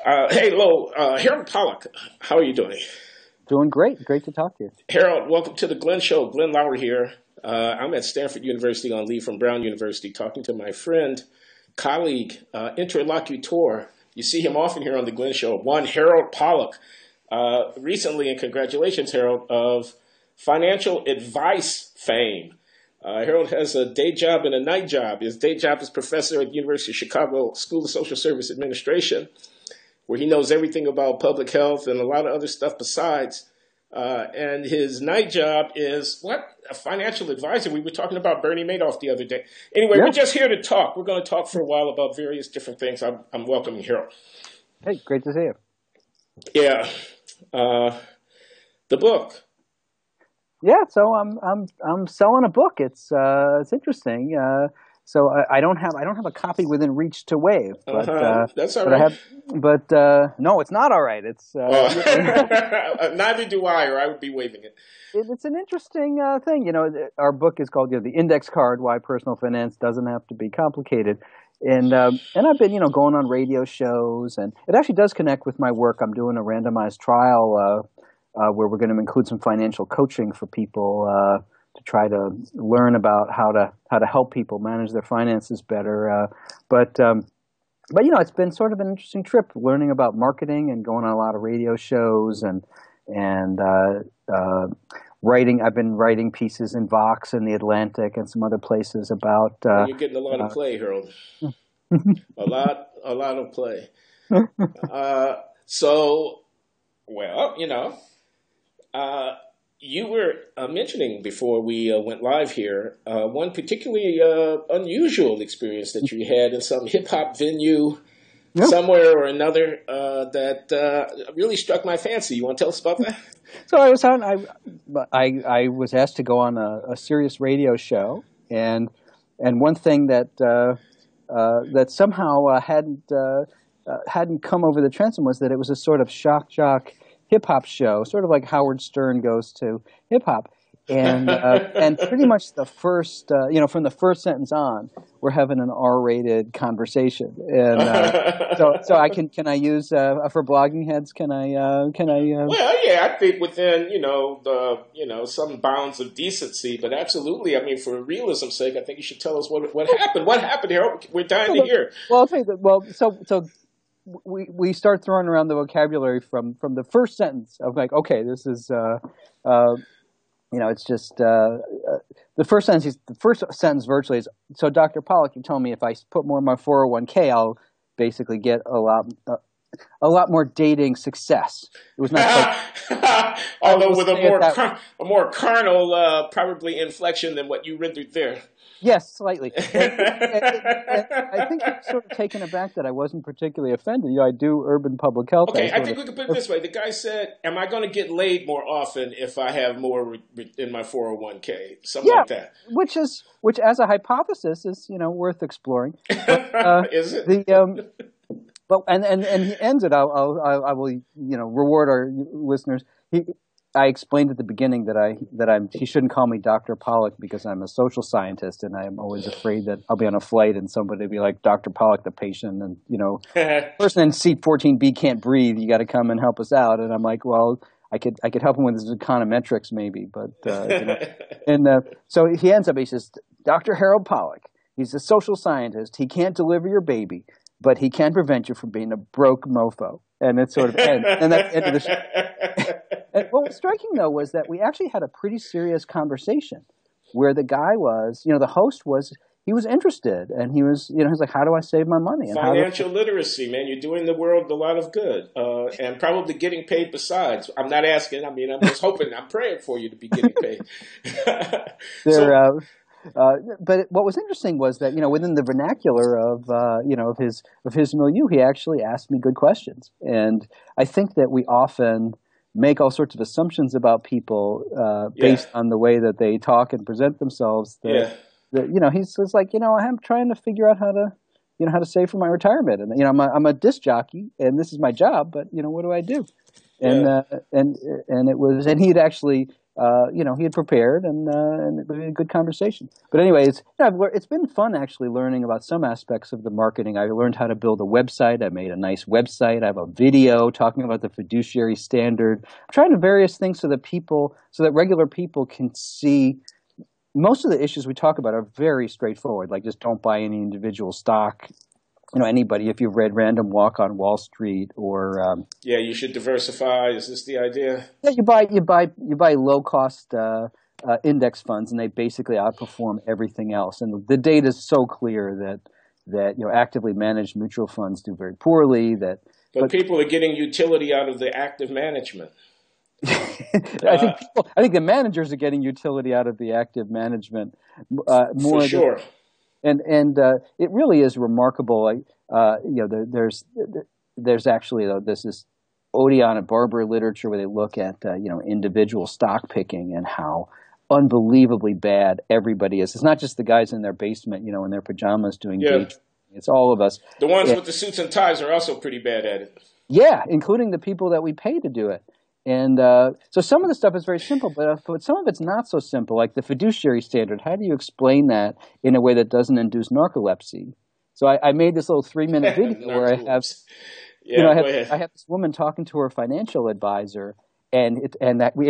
Hey, Lo, Harold Pollack, how are you doing? Doing great. Great to talk to you. Harold, welcome to the Glenn Show. Glenn Loury here. I'm at Stanford University on leave from Brown University talking to my friend, colleague, interlocutor. You see him often here on the Glenn Show, one Harold Pollack. Recently, and congratulations, Harold, of financial advice fame. Harold has a day job and a night job. His day job is professor at the University of Chicago School of Social Service Administration, where he knows everything about public health and a lot of other stuff besides. And his night job is, what? A financial advisor. We were talking about Bernie Madoff the other day. Anyway, We're just here to talk. We're going to talk for a while about various different things. I'm welcoming Harold. Hey, great to see you. Yeah. The book. Yeah, so I'm selling a book. It's interesting. So I don't have a copy within reach to wave, but that's all right. No, it's not all right. It's neither do I, or I would be waving it. It's an interesting thing. You know, our book is called The Index Card: Why Personal Finance Doesn't Have to Be Complicated. And I've been going on radio shows, and it actually does connect with my work. I'm doing a randomized trial where we're going to include some financial coaching for people to try to learn about how to help people manage their finances better. But it's been sort of an interesting trip learning about marketing and going on a lot of radio shows and writing. I've been writing pieces in Vox and The Atlantic and some other places about. You're getting a lot of play, Harold. a lot of play. You were mentioning before we went live here one particularly unusual experience that you had in some hip-hop venue somewhere or another that really struck my fancy. You want to tell us about that? So I was asked to go on a serious radio show, and one thing that somehow hadn't come over the transom was that it was a sort of shock jock hip-hop show, sort of like Howard Stern goes to hip-hop. And pretty much the first, from the first sentence on, we're having an R-rated conversation. And so can I use, for blogging heads, can I? Well, yeah, I think within, some bounds of decency, but absolutely. I mean, for realism's sake, I think you should tell us what happened. What happened, Harold? We're dying to hear. Well, so we start throwing around the vocabulary from the first sentence of like, okay, this is, it's just the first sentence virtually is, so Dr. Pollack, you're telling me if I put more in my 401k, I'll basically get a lot more dating success. It was not quite, although with a more carnal probably inflection than what you rendered there. Yes, slightly. And I think I'm sort of taken aback that I wasn't particularly offended. I do urban public health. Okay, I think we could put it this way. The guy said, am I going to get laid more often if I have more in my 401k? Something like that. Which as a hypothesis is, worth exploring. But, is it? And he ends it. I will reward our listeners. I explained at the beginning that he shouldn't call me Dr. Pollack because I'm a social scientist, and I'm always afraid that I'll be on a flight and somebody will be like, Dr. Pollack, the patient, and person in seat 14B can't breathe. You got to come and help us out. And I'm like, well, I could help him with his econometrics maybe, but so he ends up. He says, Dr. Harold Pollack. He's a social scientist. He can't deliver your baby, but he can prevent you from being a broke mofo. And it sort of ends. And that's the end of the show. And what was striking, though, was that we actually had a pretty serious conversation where the guy was, the host was, he was interested. And he was, he was like, how do I save my money? And financial literacy, man. You're doing the world a lot of good and probably getting paid besides. I'm not asking. I mean, I'm just hoping, I'm praying for you to be getting paid. But what was interesting was that within the vernacular of of his milieu, he actually asked me good questions, and I think that we often make all sorts of assumptions about people based on the way that they talk and present themselves. He's just like I'm trying to figure out how to save for my retirement, and I'm a disc jockey, and this is my job, but what do I do? And it was, and he'd actually he had prepared, and it was a good conversation. But anyways, it's been fun actually learning about some aspects of the marketing. I learned how to build a website. I made a nice website. I have a video talking about the fiduciary standard. I'm trying various things so that regular people can see. Most of the issues we talk about are very straightforward, like just don't buy any individual stock. Anybody, if you've read Random Walk on Wall Street or yeah, you should diversify. Is this the idea? Yeah, you buy low cost index funds, and they basically outperform everything else. And the data is so clear that actively managed mutual funds do very poorly. But people are getting utility out of the active management. I think the managers are getting utility out of the active management more. For sure. And it really is remarkable. There's actually this Odeon Barber literature where they look at individual stock picking and how unbelievably bad everybody is. It's not just the guys in their basement, in their pajamas doing day trading. It's all of us. The ones with the suits and ties are also pretty bad at it. Yeah, including the people that we pay to do it. And so some of the stuff is very simple, but some of it's not so simple, like the fiduciary standard. How do you explain that in a way that doesn't induce narcolepsy? So I made this little 3-minute video where I have this woman talking to her financial advisor, and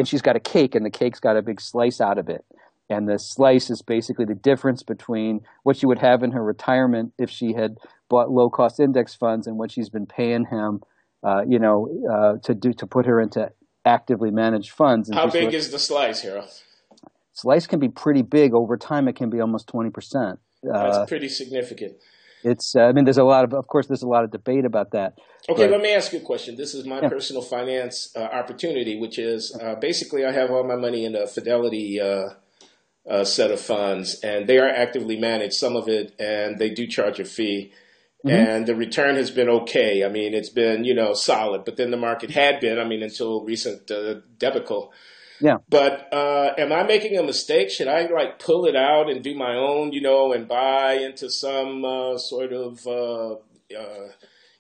she's got a cake, and the cake's got a big slice out of it. And the slice is basically the difference between what she would have in her retirement if she had bought low-cost index funds and what she's been paying him, to put her into actively managed funds. And how big is the slice, Harold? Slice can be pretty big. Over time, it can be almost 20%. That's pretty significant. There's a lot of debate about that. Okay, let me ask you a question. This is my personal finance opportunity, which is basically I have all my money in a Fidelity set of funds, and they are actively managed, some of it, and they do charge a fee. Mm-hmm. And the return has been okay. It's been, solid. But then the market had been, until recent debacle. Yeah. But am I making a mistake? Should I pull it out and do my own, and buy into some sort of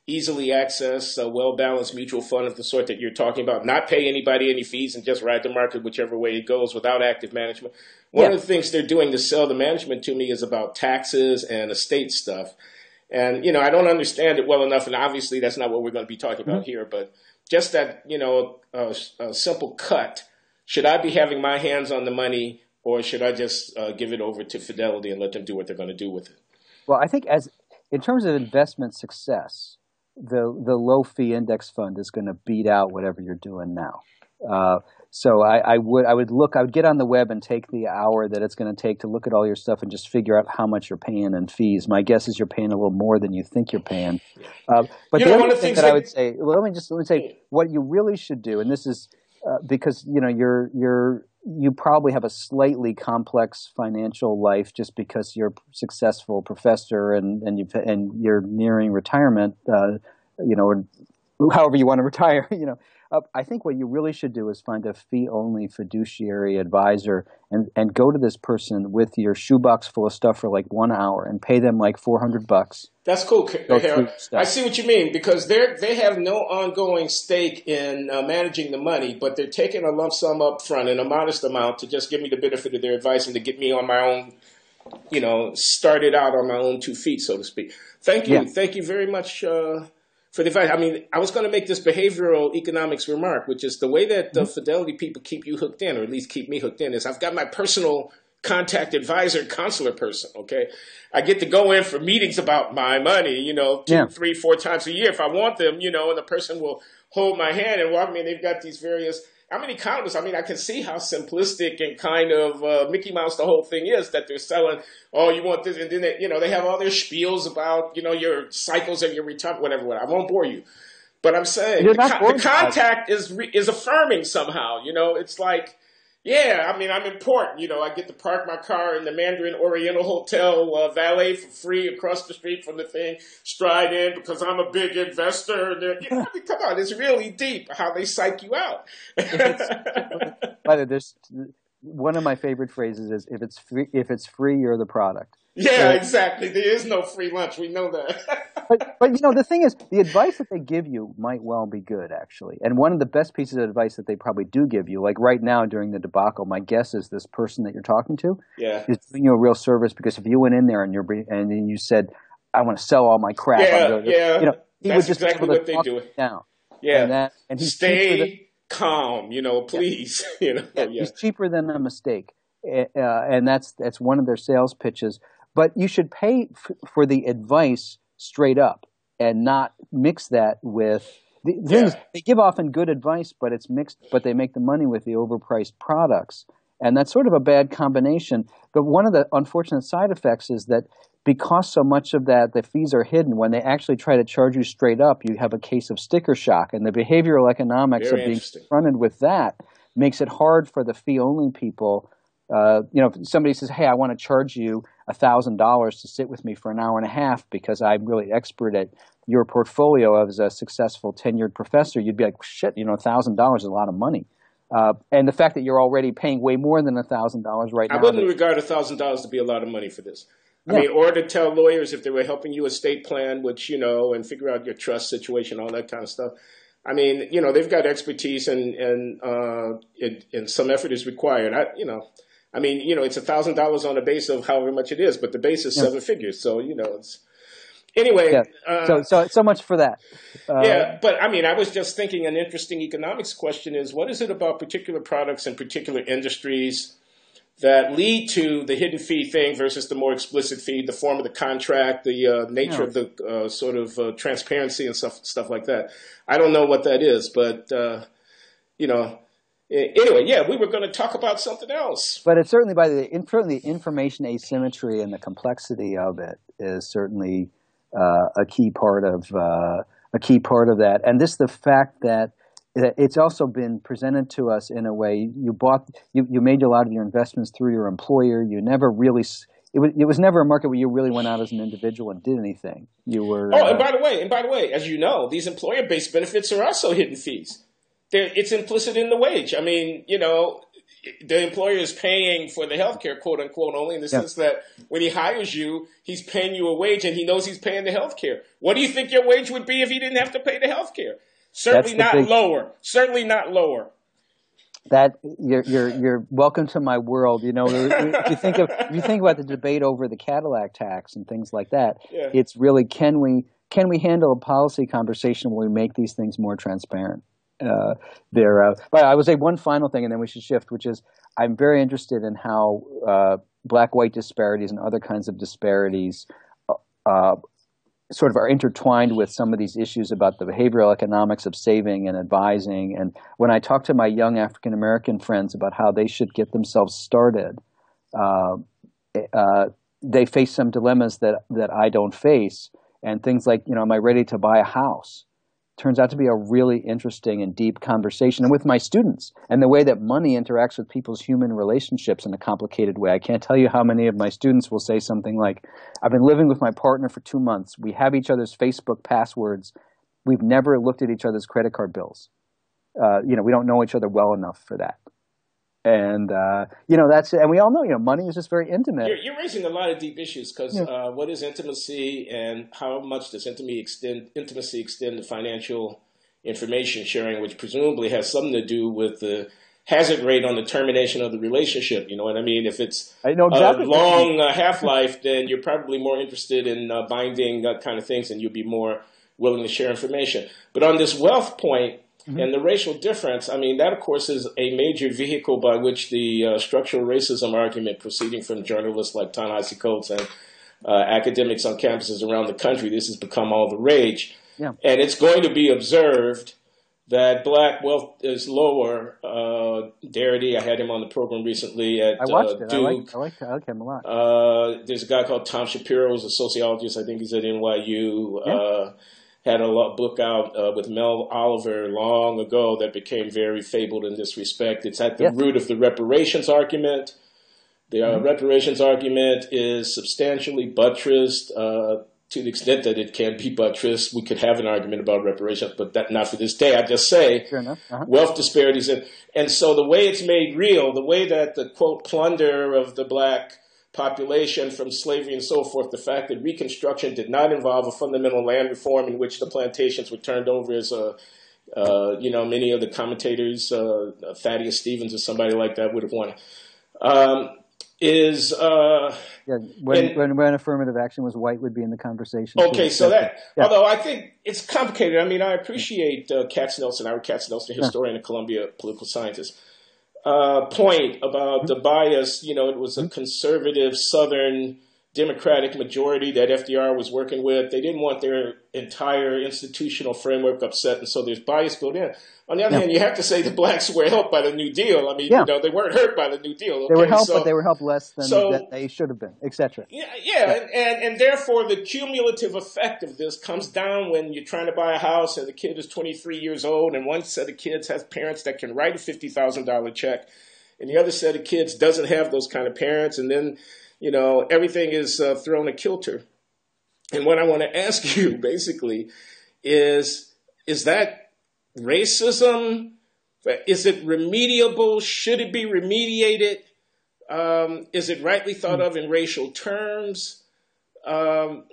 easily accessed, well-balanced mutual fund of the sort that you're talking about, not pay anybody any fees and just ride the market whichever way it goes without active management? One of the things they're doing to sell the management to me is about taxes and estate stuff. And, I don't understand it well enough, and obviously that's not what we're going to be talking about here, but just that, a simple cut. Should I be having my hands on the money, or should I just give it over to Fidelity and let them do what they're going to do with it? Well, I think in terms of investment success, the low-fee index fund is going to beat out whatever you're doing now. So I would get on the web and take the hour that it's going to take to look at all your stuff and just figure out how much you're paying in fees. My guess is you're paying a little more than you think you're paying. But the other thing that I would say, let me say what you really should do, and this is because you probably have a slightly complex financial life just because you're a successful professor and you're nearing retirement, or however you want to retire, I think what you really should do is find a fee-only fiduciary advisor and go to this person with your shoebox full of stuff for 1 hour and pay them $400. That's cool, Harold. I see what you mean, because they have no ongoing stake in managing the money, but they're taking a lump sum up front and a modest amount to just give me the benefit of their advice and to get me on my own, started out on my own 2 feet, so to speak. Thank you. Yeah. Thank you very much for the advice. I was going to make this behavioral economics remark, which is the way that the Fidelity people keep you hooked in, or at least keep me hooked in, is I've got my personal contact advisor, counselor person, okay? I get to go in for meetings about my money, 2, 3, 4 times a year if I want them, and the person will hold my hand and walk me, and they've got these various economists. I can see how simplistic and kind of Mickey Mouse the whole thing is, that they're selling, oh, you want this, and then they have all their spiels about, your cycles of your retirement, whatever. I won't bore you. But I'm saying the contact is affirming somehow, it's like, yeah, I'm important. I get to park my car in the Mandarin Oriental Hotel valet for free across the street from the thing, stride in because I'm a big investor. And come on, it's really deep how they psych you out. By the way, one of my favorite phrases is, if it's free, you're the product. Yeah, exactly. There is no free lunch. We know that. but the thing is, the advice that they give you might well be good, actually. And one of the best pieces of advice that they probably do give you, like right now during the debacle, my guess is this person that you're talking to Yeah. is doing you a real service, because if you went in there and you said, "I want to sell all my crap," Yeah. he That's would just exactly be able what to they talk do. it down. Yeah. And he's Stay calm, please. Yeah. He's cheaper than a mistake, and that's one of their sales pitches. But you should pay for the advice straight up and not mix that with the things. They give often good advice, but it's mixed. But they make the money with the overpriced products, and that's sort of a bad combination. But one of the unfortunate side effects is that because so much of that, the fees are hidden, when they actually try to charge you straight up, you have a case of sticker shock. And the behavioral economics of being confronted with that makes it hard for the fee-only people. If somebody says, "Hey, I want to charge you $1,000 to sit with me for an hour and a half because I'm really expert at your portfolio as a successful tenured professor," you'd be like, "Shit, $1,000 is a lot of money." And the fact that you're already paying way more than $1,000 right now. I wouldn't regard $1,000 to be a lot of money for this. Or to tell lawyers if they were helping you estate plan, which, and figure out your trust situation, all that kind of stuff. They've got expertise and some effort is required. It's $1,000 on the base of however much it is, but the base is seven figures. So, it's anyway. Yeah. So much for that. But I was just thinking an interesting economics question is, what is it about particular products and particular industries that lead to the hidden fee thing versus the more explicit fee, the form of the contract, the nature of the sort of transparency and stuff like that. I don't know what that is, but, anyway, we were going to talk about something else. But it's certainly the information asymmetry and the complexity of it is certainly a key part of that. And the fact that it's also been presented to us in a way. You made a lot of your investments through your employer. You never really. It was never a market where you really went out as an individual and did anything. You were. And by the way, as you know, these employer-based benefits are also hidden fees. It's implicit in the wage. The employer is paying for the healthcare, quote unquote, only in the sense that when he hires you, he's paying you a wage and he knows he's paying the healthcare. What do you think your wage would be if he didn't have to pay the healthcare? Certainly not lower. Certainly not lower. That you're welcome to my world. If you think about the debate over the Cadillac tax and things like that, it's really can we handle a policy conversation where we make these things more transparent? But I would say one final thing, and then we should shift, which is I'm very interested in how black-white disparities and other kinds of disparities sort of are intertwined with some of these issues about the behavioral economics of saving and advising. And when I talk to my young African-American friends about how they should get themselves started, they face some dilemmas that I don't face. And things like, am I ready to buy a house? Turns out to be a really interesting and deep conversation. And with my students and the way that money interacts with people's human relationships in a complicated way. I can't tell you how many of my students will say something like, "I've been living with my partner for 2 months. We have each other's Facebook passwords. We've never looked at each other's credit card bills. We don't know each other well enough for that." And, and we all know, money is just very intimate. You're raising a lot of deep issues because what is intimacy and how much does intimacy extend to financial information sharing, which presumably has something to do with the hazard rate on the termination of the relationship. You know what I mean? If it's a long half-life, then you're probably more interested in binding kind of things and you'll be more willing to share information. But on this wealth point, and the racial difference, that, of course, is a major vehicle by which the structural racism argument proceeding from journalists like Ta-Nehisi Coates and academics on campuses around the country, this has become all the rage. Yeah. And it's going to be observed that black wealth is lower. Darity, I had him on the program recently at Duke. I like him a lot. There's a guy called Tom Shapiro, who's a sociologist. I think he's at NYU. Had a book out with Mel Oliver long ago that became very fabled in this respect. It's at the root of the reparations argument. The reparations argument is substantially buttressed to the extent that it can be buttressed. We could have an argument about reparations, but not for this day. I just say wealth disparities. And so the way it's made real, the way that the, quote, plunder of the black population from slavery and so forth, the fact that Reconstruction did not involve a fundamental land reform in which the plantations were turned over as many of the commentators, Thaddeus Stevens or somebody like that would have wanted, when affirmative action was white would be in the conversation. Okay, so that, although I think it's complicated. I mean, I appreciate Katznelson, Ira Katznelson, historian and Columbia political scientist, point about the bias. It was a conservative Southern Democratic majority that FDR was working with. They didn't want their entire institutional framework upset, and so there's bias built in. On the other hand, you have to say the blacks were helped by the New Deal. I mean, they weren't hurt by the New Deal. Okay? They were helped, but they were helped less than that they should have been, etc. And therefore the cumulative effect of this comes down when you're trying to buy a house and the kid is 23 years old, and one set of kids has parents that can write a $50,000 check, and the other set of kids doesn't have those kind of parents, and then everything is thrown a kilter. And what I want to ask you basically is that racism? Is it remediable? Should it be remediated? Is it rightly thought of in racial terms? What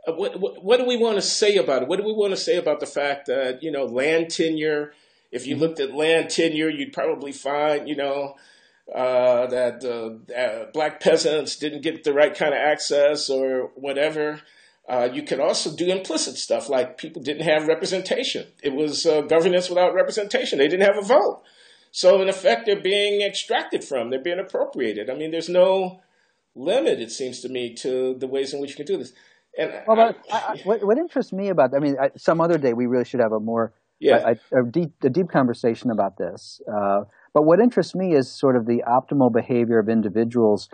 do we want to say about it? What do we want to say about the fact that, land tenure, if you looked at land tenure, you'd probably find, that black peasants didn't get the right kind of access or whatever. You could also do implicit stuff like people didn't have representation. It was governance without representation. They didn't have a vote. So in effect, they're being extracted from. They're being appropriated. I mean, there's no limit, it seems to me, to the ways in which you can do this. And what interests me about, some other day we really should have a deep conversation about this. But what interests me is sort of the optimal behavior of individuals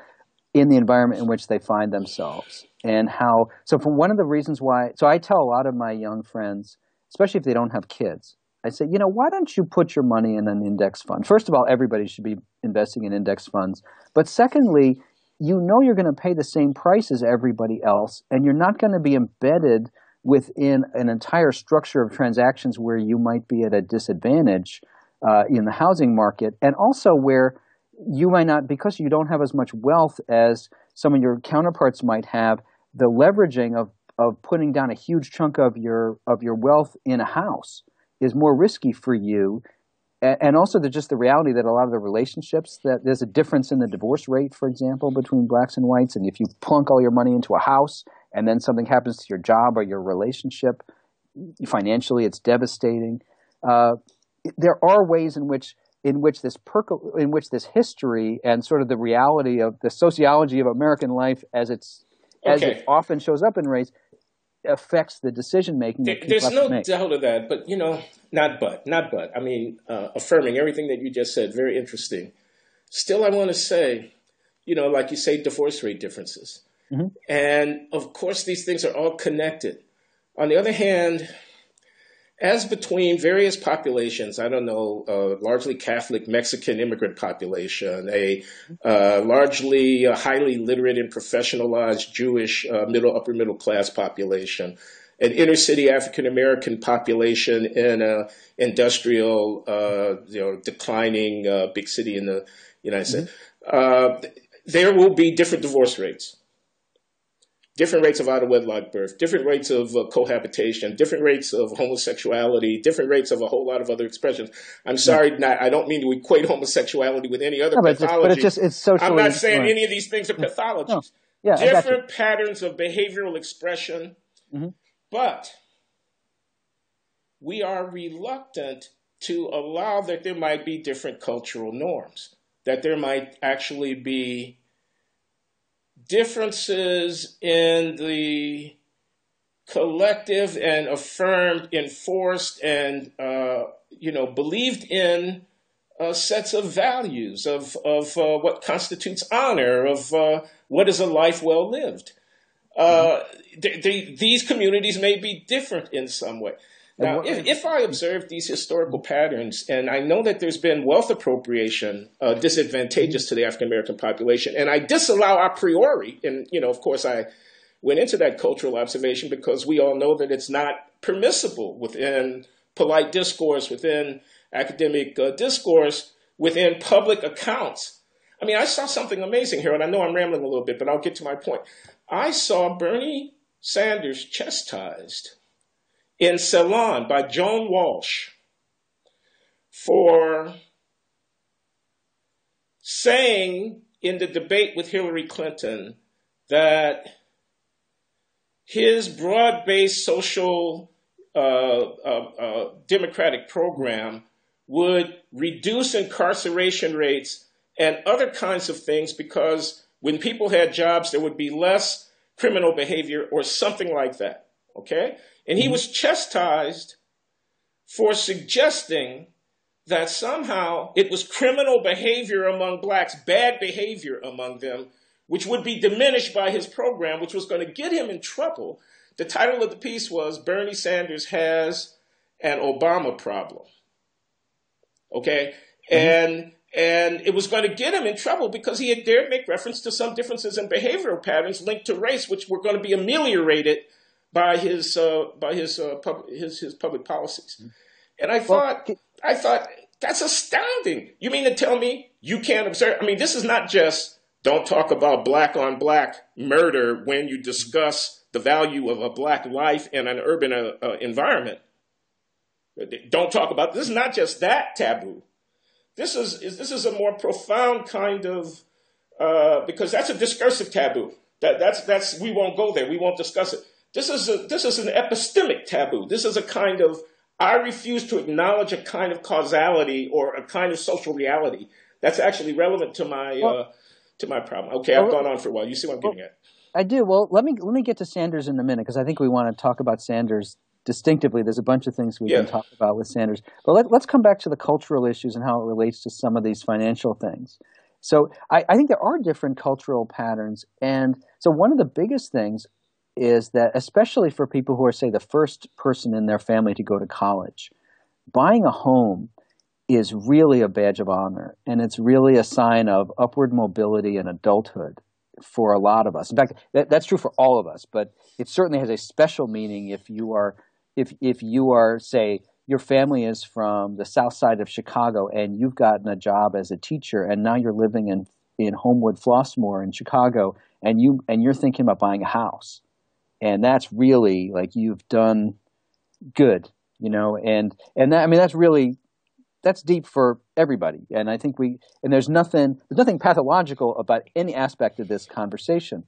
in the environment in which they find themselves. And from one of the reasons why, so I tell a lot of my young friends, especially if they don't have kids, I say, why don't you put your money in an index fund? First of all, everybody should be investing in index funds. But secondly, you're going to pay the same price as everybody else, and you're not going to be embedded within an entire structure of transactions where you might be at a disadvantage in the housing market, and also where you might not, because you don't have as much wealth as some of your counterparts might have, the leveraging of putting down a huge chunk of your wealth in a house is more risky for you. And also just the reality that a lot of the relationships, that there's a difference in the divorce rate, for example, between blacks and whites. And if you plunk all your money into a house and then something happens to your job or your relationship, financially it's devastating. There are ways in which this history and sort of the reality of the sociology of American life as it often shows up in race affects the decision making. There's no doubt of that, but not but. I mean, affirming everything that you just said, very interesting. Still, I want to say, like you say, divorce rate differences, and of course these things are all connected. On the other hand, as between various populations, I don't know, largely Catholic Mexican immigrant population, a largely highly literate and professionalized Jewish upper middle class population, an inner city African American population in an industrial, declining big city in the United States, there will be different divorce rates. Different rates of out-of-wedlock birth, different rates of cohabitation, different rates of homosexuality, different rates of a whole lot of other expressions. I'm sorry, I don't mean to equate homosexuality with any other pathology. It's socially. I'm not saying any of these things are pathologies. No. Different patterns of behavioral expression, but we are reluctant to allow that there might be different cultural norms, that there might actually be differences in the collective and affirmed, enforced, and believed in sets of values of what constitutes honor, of what is a life well lived. These communities may be different in some way. Now, if I observe these historical patterns, and I know that there's been wealth appropriation disadvantageous to the African-American population, and I disallow a priori, and, of course, I went into that cultural observation because we all know that it's not permissible within polite discourse, within academic discourse, within public accounts. I mean, I saw something amazing here, and I know I'm rambling a little bit, but I'll get to my point. I saw Bernie Sanders chastised in Ceylon by Joan Walsh for saying in the debate with Hillary Clinton that his broad-based social democratic program would reduce incarceration rates and other kinds of things because when people had jobs, there would be less criminal behavior or something like that, okay? And he was chastised for suggesting that somehow it was criminal behavior among blacks, bad behavior among them, which would be diminished by his program, which was going to get him in trouble. The title of the piece was Bernie Sanders Has an Obama Problem. Okay? And it was going to get him in trouble because he had dared make reference to some differences in behavioral patterns linked to race, which were going to be ameliorated by his public policies. And I thought that's astounding. You mean to tell me you can't observe? I mean, this is not just don't talk about black on black murder when you discuss the value of a black life in an urban environment. Don't talk about this. Is not just that taboo. This is a more profound kind of because that's a discursive taboo. That's we won't go there. We won't discuss it. This is an epistemic taboo. This is a kind of I refuse to acknowledge a kind of causality or a kind of social reality that's actually relevant to my problem. Okay, I've gone on for a while. You see what I'm getting at? I do. Well, let me get to Sanders in a minute because I think we want to talk about Sanders distinctively. There's a bunch of things we can talk about with Sanders. But let's come back to the cultural issues and how it relates to some of these financial things. So I think there are different cultural patterns. And so one of the biggest things is that, especially for people who are, say, the first person in their family to go to college, buying a home is really a badge of honor. And it's really a sign of upward mobility and adulthood for a lot of us. In fact, that's true for all of us, but it certainly has a special meaning if you are, say, your family is from the south side of Chicago and you've gotten a job as a teacher and now you're living in Homewood Flossmoor in Chicago and you're thinking about buying a house. And that's really like you've done good, and that, I mean, that's deep for everybody. And I think there's nothing pathological about any aspect of this conversation.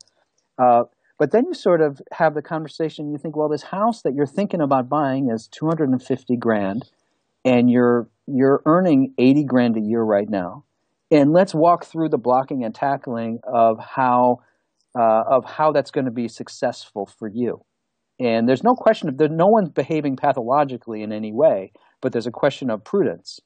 But then you sort of have the conversation, you think, well, this house that you're thinking about buying is $250,000 and you're earning $80,000 a year right now. And let's walk through the blocking and tackling of how that's going to be successful for you. And there's no question no one's behaving pathologically in any way, but there's a question of prudence.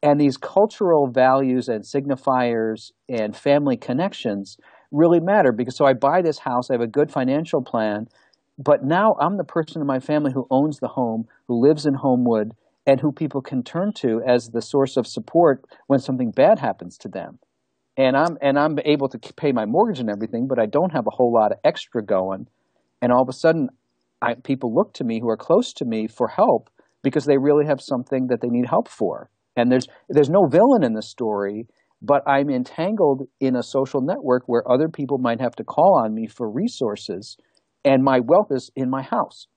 And these cultural values and signifiers and family connections really matter because so I buy this house, I have a good financial plan, but now I'm the person in my family who owns the home, who lives in Homewood, and who people can turn to as the source of support when something bad happens to them. And I'm able to pay my mortgage and everything, but I don't have a whole lot of extra going. And all of a sudden, people look to me who are close to me for help because they really have something that they need help for. And there's no villain in the story, but I'm entangled in a social network where other people might have to call on me for resources, and my wealth is in my house.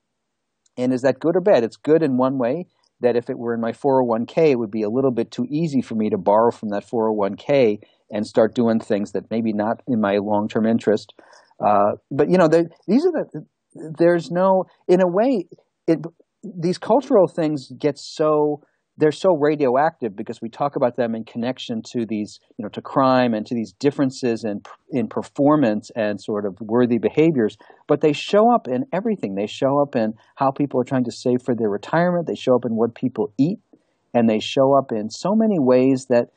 And is that good or bad? It's good in one way, that if it were in my 401k, it would be a little bit too easy for me to borrow from that 401k and start doing things that maybe not in my long-term interest. But there's no, in a way, these cultural things they're so radioactive because we talk about them in connection to these, to crime and to these differences in performance and sort of worthy behaviors. But they show up in everything. They show up in how people are trying to save for their retirement. They show up in what people eat, and they show up in so many ways that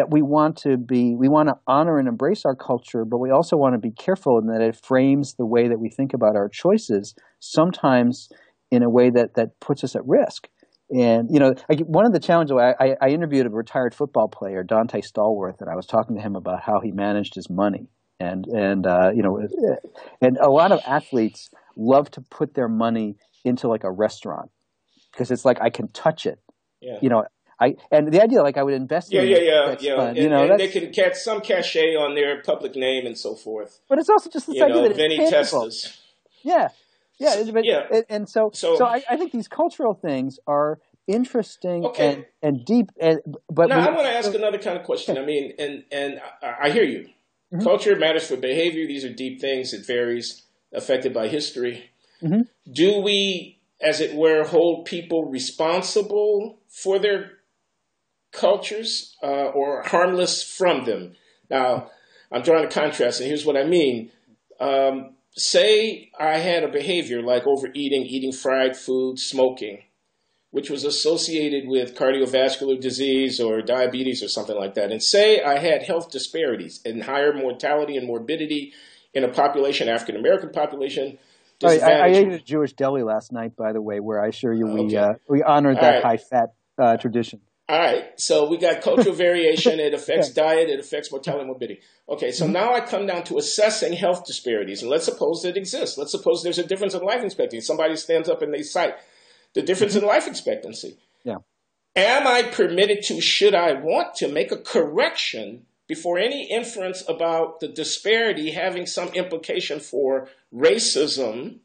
we want to honor and embrace our culture, but we also want to be careful in that it frames the way that we think about our choices, sometimes in a way that puts us at risk. And, one of the challenges, I interviewed a retired football player, Dante Stallworth, and I was talking to him about how he managed his money. And a lot of athletes love to put their money into like a restaurant because it's like, I can touch it. Yeah. And the idea, like I would invest Yeah, in yeah, the yeah, index yeah. fund, you know, And they that's. could get some cachet on their public name and so forth. But it's also just this You idea know, that it's Vinny tangible. Testas. Yeah, yeah. So, yeah. And so So, I think these cultural things are interesting okay. and deep. But Now we I want to ask also, another kind of question. okay. I mean, and I hear you. Hmm. Culture matters for behavior. These are deep things. It varies, affected by history. Hmm. Do we, as it were, hold people responsible for their cultures or harmless from them? Now, I'm drawing a contrast, and here's what I mean. Say I had a behavior like overeating, eating fried food, smoking, which was associated with cardiovascular disease or diabetes or something like that. And say I had health disparities and higher mortality and morbidity in a population, African-American population. I ate at a Jewish deli last night, by the way, where I assure you we honored All that right. high-fat tradition. All right. So we got cultural variation. It affects Yeah. diet. It affects mortality and morbidity. Okay. So now I come down to assessing health disparities. And let's suppose that exists. Let's suppose there's a difference in life expectancy. Somebody stands up and they cite the difference in life expectancy. Yeah. Am I permitted to, should I want to, make a correction before any inference about the disparity having some implication for racism,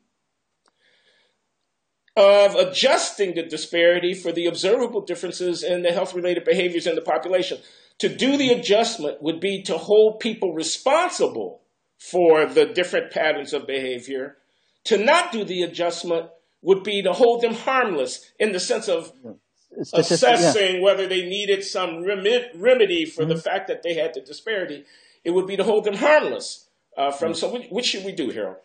of adjusting the disparity for the observable differences in the health-related behaviors in the population? To do the adjustment would be to hold people responsible for the different patterns of behavior. To not do the adjustment would be to hold them harmless in the sense of assessing whether they needed some remedy for the fact that they had the disparity. It would be to hold them harmless from. So which should we do, Harold?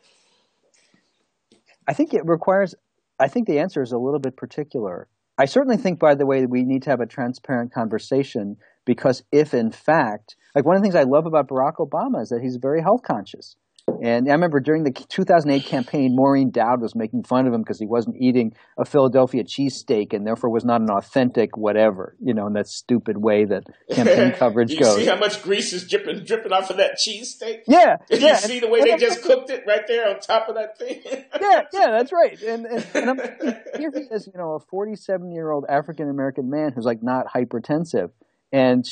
I think the answer is a little bit particular. I certainly think, by the way, that we need to have a transparent conversation, because if in fact, like one of the things I love about Barack Obama is that he's very health conscious. And I remember during the 2008 campaign, Maureen Dowd was making fun of him because he wasn't eating a Philadelphia cheesesteak and therefore was not an authentic whatever, in that stupid way that campaign coverage goes. You see how much grease is dripping off of that cheesesteak? Yeah. You see the way they just cooked it right there on top of that thing? Yeah, that's right. And I'm here he is, a 47-year-old African-American man who's like not hypertensive. And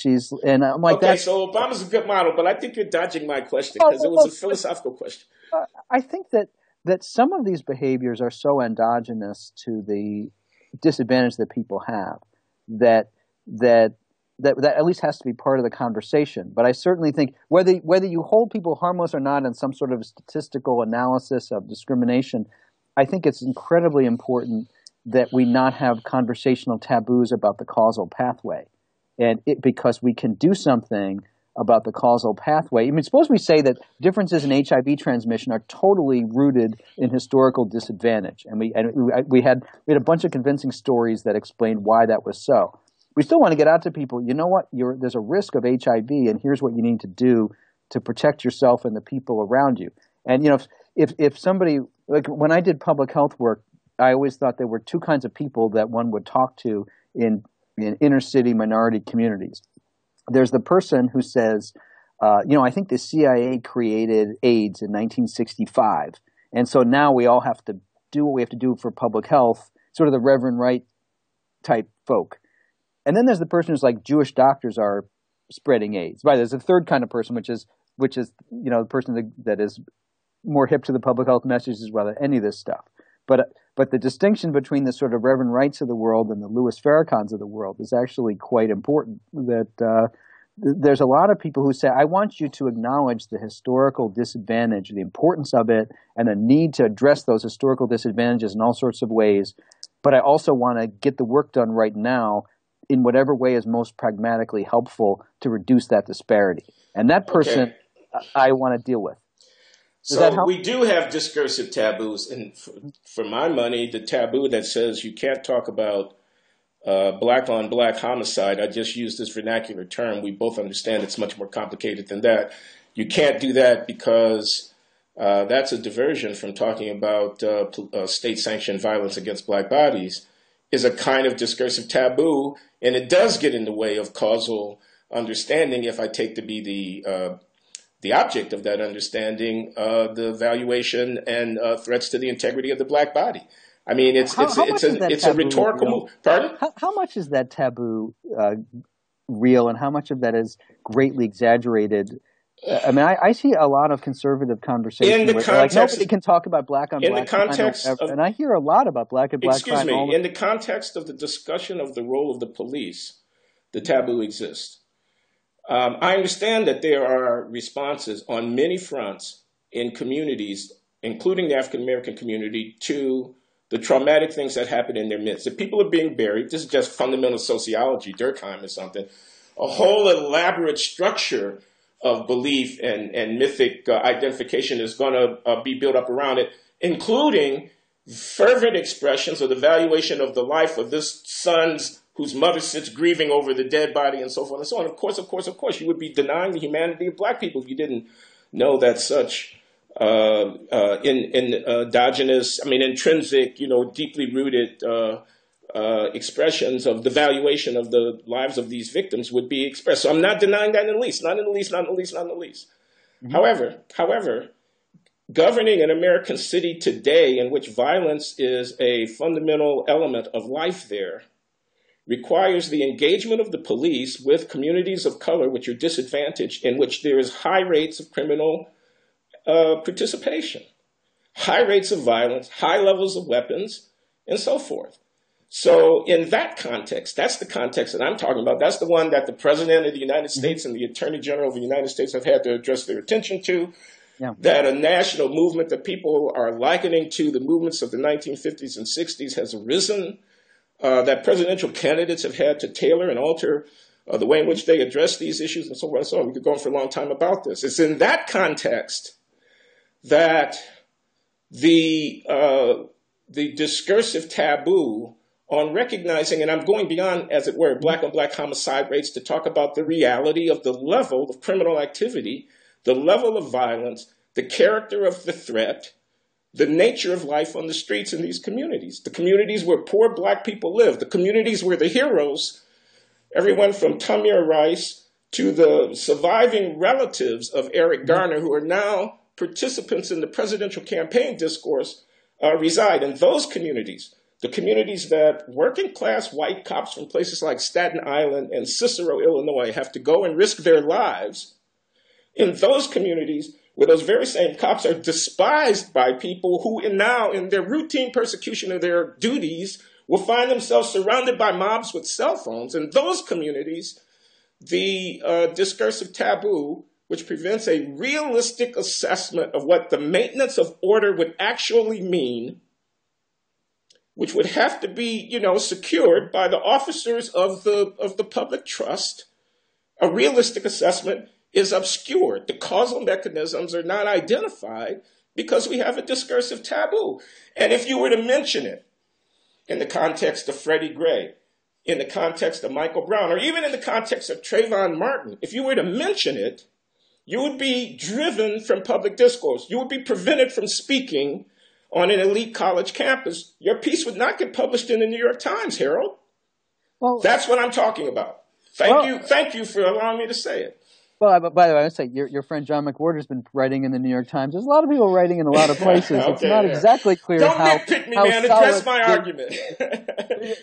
I'm like, okay, so Obama's a good model, but I think you're dodging my question because it was a philosophical question. I think that some of these behaviors are so endogenous to the disadvantage that people have that at least has to be part of the conversation. But I certainly think whether you hold people harmless or not in some sort of statistical analysis of discrimination, I think it's incredibly important that we not have conversational taboos about the causal pathway. And because we can do something about the causal pathway. I mean, suppose we say that differences in HIV transmission are totally rooted in historical disadvantage, and we had a bunch of convincing stories that explained why that was so. We still want to get out to people. You know what? There's a risk of HIV, and here's what you need to do to protect yourself and the people around you. And if somebody, like when I did public health work, I always thought there were two kinds of people that one would talk to in inner city minority communities. There's the person who says, I think the CIA created AIDS in 1965, and so now we all have to do what we have to do for public health, sort of the Reverend Wright type folk. And then there's the person who's like, Jewish doctors are spreading AIDS. Right? There's a third kind of person, which is the person that is more hip to the public health messages rather than any of this stuff. But the distinction between the sort of Reverend Wrights of the world and the Louis Farrakhan's of the world is actually quite important. That there's a lot of people who say, I want you to acknowledge the historical disadvantage, the importance of it, and the need to address those historical disadvantages in all sorts of ways. But I also want to get the work done right now in whatever way is most pragmatically helpful to reduce that disparity. And that person I want to deal with. So we do have discursive taboos, and for my money, the taboo that says you can't talk about black-on-black homicide, I just use this vernacular term. We both understand it's much more complicated than that. You can't do that because that's a diversion from talking about state-sanctioned violence against black bodies, is a kind of discursive taboo, and it does get in the way of causal understanding if I take to be the object of that understanding, the valuation and threats to the integrity of the black body. I mean, it's a rhetorical move. Pardon? How much is that taboo real, and how much of that is greatly exaggerated? I mean, I see a lot of conservative conversation where like nobody can talk about black on black crime, and I hear a lot about black on black crime. Excuse me. In the context of the discussion of the role of the police, the taboo exists. I understand that there are responses on many fronts in communities, including the African American community, to the traumatic things that happen in their midst. If people are being buried, this is just fundamental sociology, Durkheim or something, a whole elaborate structure of belief and mythic identification is going to be built up around it, including fervent expressions of the valuation of the life of this son's whose mother sits grieving over the dead body and so forth and so on. Of course, you would be denying the humanity of black people if you didn't know that such endogenous, intrinsic, deeply rooted expressions of the valuation of the lives of these victims would be expressed. So I'm not denying that in the least, not in the least. Mm-hmm. However, governing an American city today in which violence is a fundamental element of life there requires the engagement of the police with communities of color which are disadvantaged, in which there is high rates of criminal participation, high rates of violence, high levels of weapons, and so forth. So in that context, that's the context that I'm talking about. That's the one that the President of the United States and the Attorney General of the United States have had to address their attention to. Yeah. That a national movement that people are likening to the movements of the 1950s and 60s has arisen. That presidential candidates have had to tailor and alter the way in which they address these issues and so on and so on. We could go on for a long time about this. It's in that context that the discursive taboo on recognizing, and I'm going beyond, as it were, black on black homicide rates to talk about the reality of the level of criminal activity, the level of violence, the character of the threat, the nature of life on the streets in these communities, the communities where poor black people live, the communities where the heroes, everyone from Tamir Rice to the surviving relatives of Eric Garner, who are now participants in the presidential campaign discourse, reside in those communities. The communities that working class white cops from places like Staten Island and Cicero, Illinois, have to go and risk their lives. In those communities, where those very same cops are despised by people who now, in their routine persecution of their duties, will find themselves surrounded by mobs with cell phones. In those communities, the discursive taboo, which prevents a realistic assessment of what the maintenance of order would actually mean, which would have to be, secured by the officers of the public trust, a realistic assessment is obscured. The causal mechanisms are not identified because we have a discursive taboo. And if you were to mention it in the context of Freddie Gray, in the context of Michael Brown, or even in the context of Trayvon Martin, if you were to mention it, you would be driven from public discourse. You would be prevented from speaking on an elite college campus. Your piece would not get published in the New York Times, Harold. Well, that's what I'm talking about. Thank you for allowing me to say it. Well, by the way, I would say your friend John McWhorter has been writing in the New York Times. There's a lot of people writing in a lot of places. Okay, it's not exactly clear Don't how... Don't nitpick me, man. Address my argument.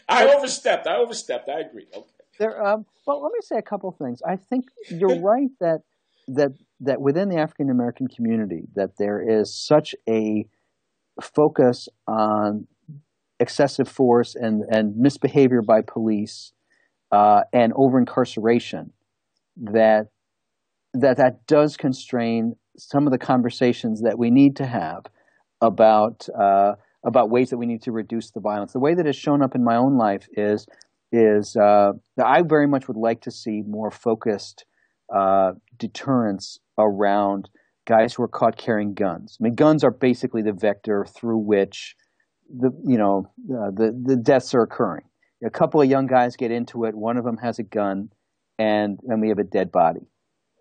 I overstepped. I agree. Okay. Well, let me say a couple things. I think you're right that within the African American community that there is such a focus on excessive force and misbehavior by police and over-incarceration that does constrain some of the conversations that we need to have about ways that we need to reduce the violence. The way that it's shown up in my own life is that I very much would like to see more focused deterrence around guys who are caught carrying guns. I mean, guns are basically the vector through which the deaths are occurring. A couple of young guys get into it. One of them has a gun, and we have a dead body.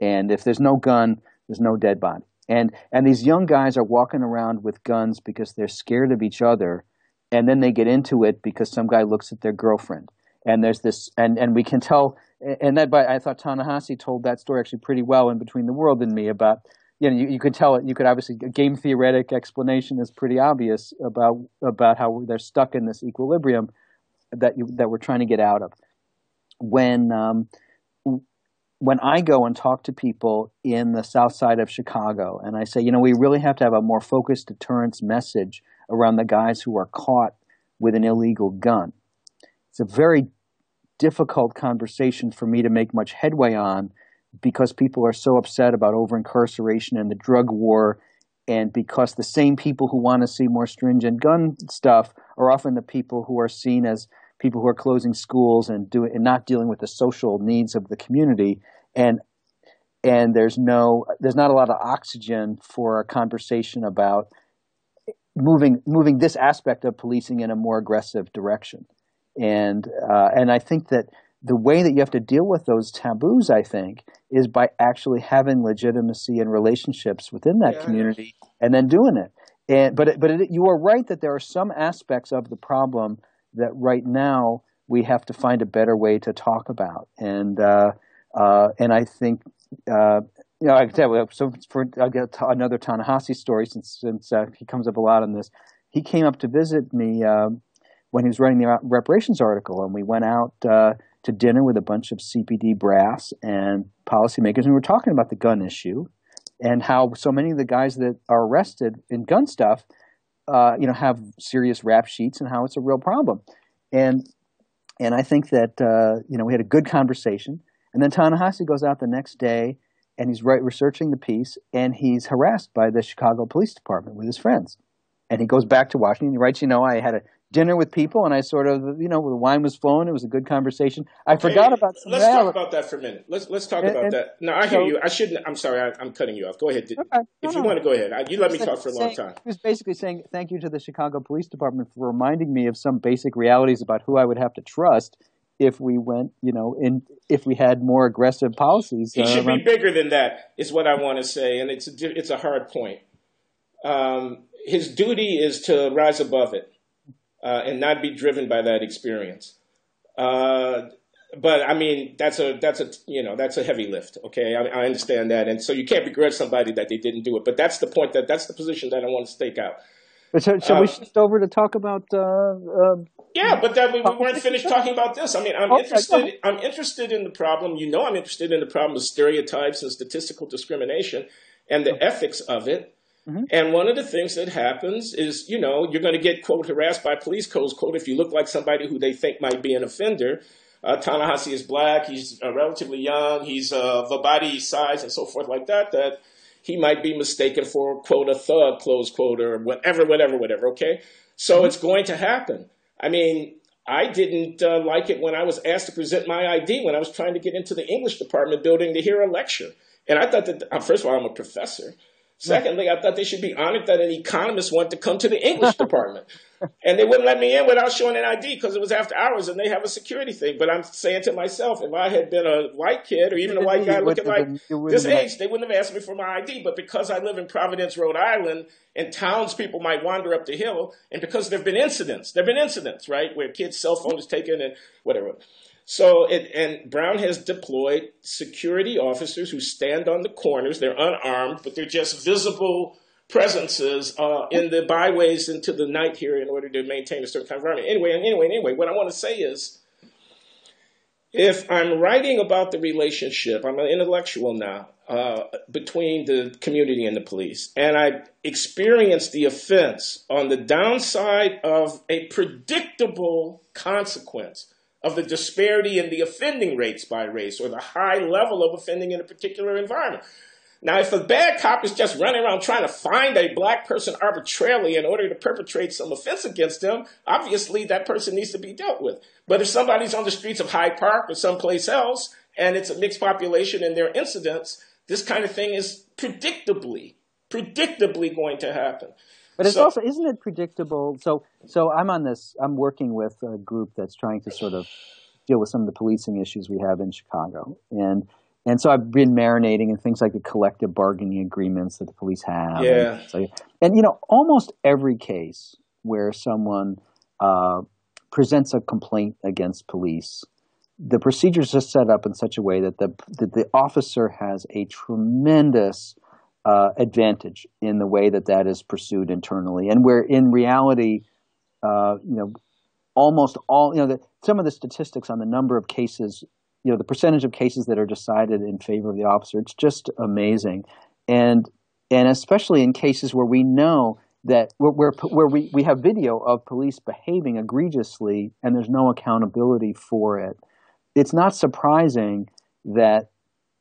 And if there's no gun, there's no dead body. And these young guys are walking around with guns because they're scared of each other, and then they get into it because some guy looks at their girlfriend. And there's this, and we can tell. And I thought Ta-Nehisi told that story actually pretty well in Between the World and Me about you could tell it. You could obviously a game theoretic explanation is pretty obvious about how they're stuck in this equilibrium that we're trying to get out of. When I go and talk to people in the South Side of Chicago, and I say, we really have to have a more focused deterrence message around the guys who are caught with an illegal gun. It's a very difficult conversation for me to make much headway on because people are so upset about over-incarceration and the drug war, and because the same people who want to see more stringent gun stuff are often the people who are seen as people who are closing schools and not dealing with the social needs of the community, and there's not a lot of oxygen for a conversation about moving this aspect of policing in a more aggressive direction, and I think that the way that you have to deal with those taboos, I think, is by actually having legitimacy and relationships within that community, and then doing it. But you are right that there are some aspects of the problem that right now we have to find a better way to talk about, and I think I can tell you. So I'll get another Ta-Nehisi story since he comes up a lot on this. He came up to visit me when he was writing the reparations article, and we went out to dinner with a bunch of CPD brass and policymakers, and we were talking about the gun issue and how so many of the guys that are arrested in gun stuff have serious rap sheets, and how it's a real problem. And I think that we had a good conversation. And then Ta-Nehisi goes out the next day, and he's researching the piece, and he's harassed by the Chicago Police Department with his friends. And he goes back to Washington. He writes, I had a dinner with people, and I sort of, the wine was flowing. It was a good conversation. I forgot about some. Let's talk about that for a minute. Let's talk about that. No, I hear you. I shouldn't. I'm sorry. I'm cutting you off. Go ahead. If you want to go ahead. You let me talk for a long time. He was basically saying thank you to the Chicago Police Department for reminding me of some basic realities about who I would have to trust if we went, if we had more aggressive policies. He should be bigger than that, is what I want to say, and it's a hard point. His duty is to rise above it. And not be driven by that experience. But I mean, that's a heavy lift. Okay, I understand that, and so you can't begrudge somebody that they didn't do it. But that's the point. That's the position that I want to stake out. Shall we shift over to talk about? Yeah, but we weren't finished talking about this. I mean, I'm interested in the problem. I'm interested in the problem of stereotypes and statistical discrimination and the ethics of it. Mm-hmm. And one of the things that happens is, you're going to get, quote, harassed by police, quote, if you look like somebody who they think might be an offender. Ta-Nehisi is black. He's relatively young. He's of a body size and so forth like that he might be mistaken for, quote, a thug, close quote, or whatever, okay? So It's going to happen. I mean, I didn't like it when I was asked to present my ID when I was trying to get into the English department building to hear a lecture. And I thought that, first of all, I'm a professor. Secondly, I thought they should be honored that an economist wanted to come to the English department. And they wouldn't let me in without showing an ID because it was after hours and they have a security thing. But I'm saying to myself, if I had been a white kid or even a white guy looking like this age, they wouldn't have asked me for my ID. But because I live in Providence, Rhode Island, and townspeople might wander up the hill, and because there have been incidents, right, where kids' cell phone is taken and whatever. So, and Brown has deployed security officers who stand on the corners. They're unarmed, but they're just visible presences in the byways into the night here in order to maintain a certain kind of environment. Anyway, what I want to say is, if I'm writing about the relationship, I'm an intellectual now, between the community and the police, and I experienced the offense on the downside of a predictable consequence of the disparity in the offending rates by race or the high level of offending in a particular environment. Now, if a bad cop is just running around trying to find a black person arbitrarily in order to perpetrate some offense against them, obviously that person needs to be dealt with. But if somebody's on the streets of Hyde Park or someplace else and it's a mixed population and there are incidents, this kind of thing is predictably going to happen. But it's also, isn't it predictable? So I'm working with a group that's trying to sort of deal with some of the policing issues we have in Chicago. And so I've been marinating in things like the collective bargaining agreements that the police have. Yeah. And almost every case where someone presents a complaint against police, the procedures are set up in such a way that the officer has a tremendous advantage in the way that is pursued internally, and where in reality, almost all, some of the statistics on the number of cases, the percentage of cases that are decided in favor of the officer, it's just amazing. And especially in cases where we know that where we have video of police behaving egregiously and there's no accountability for it, it's not surprising that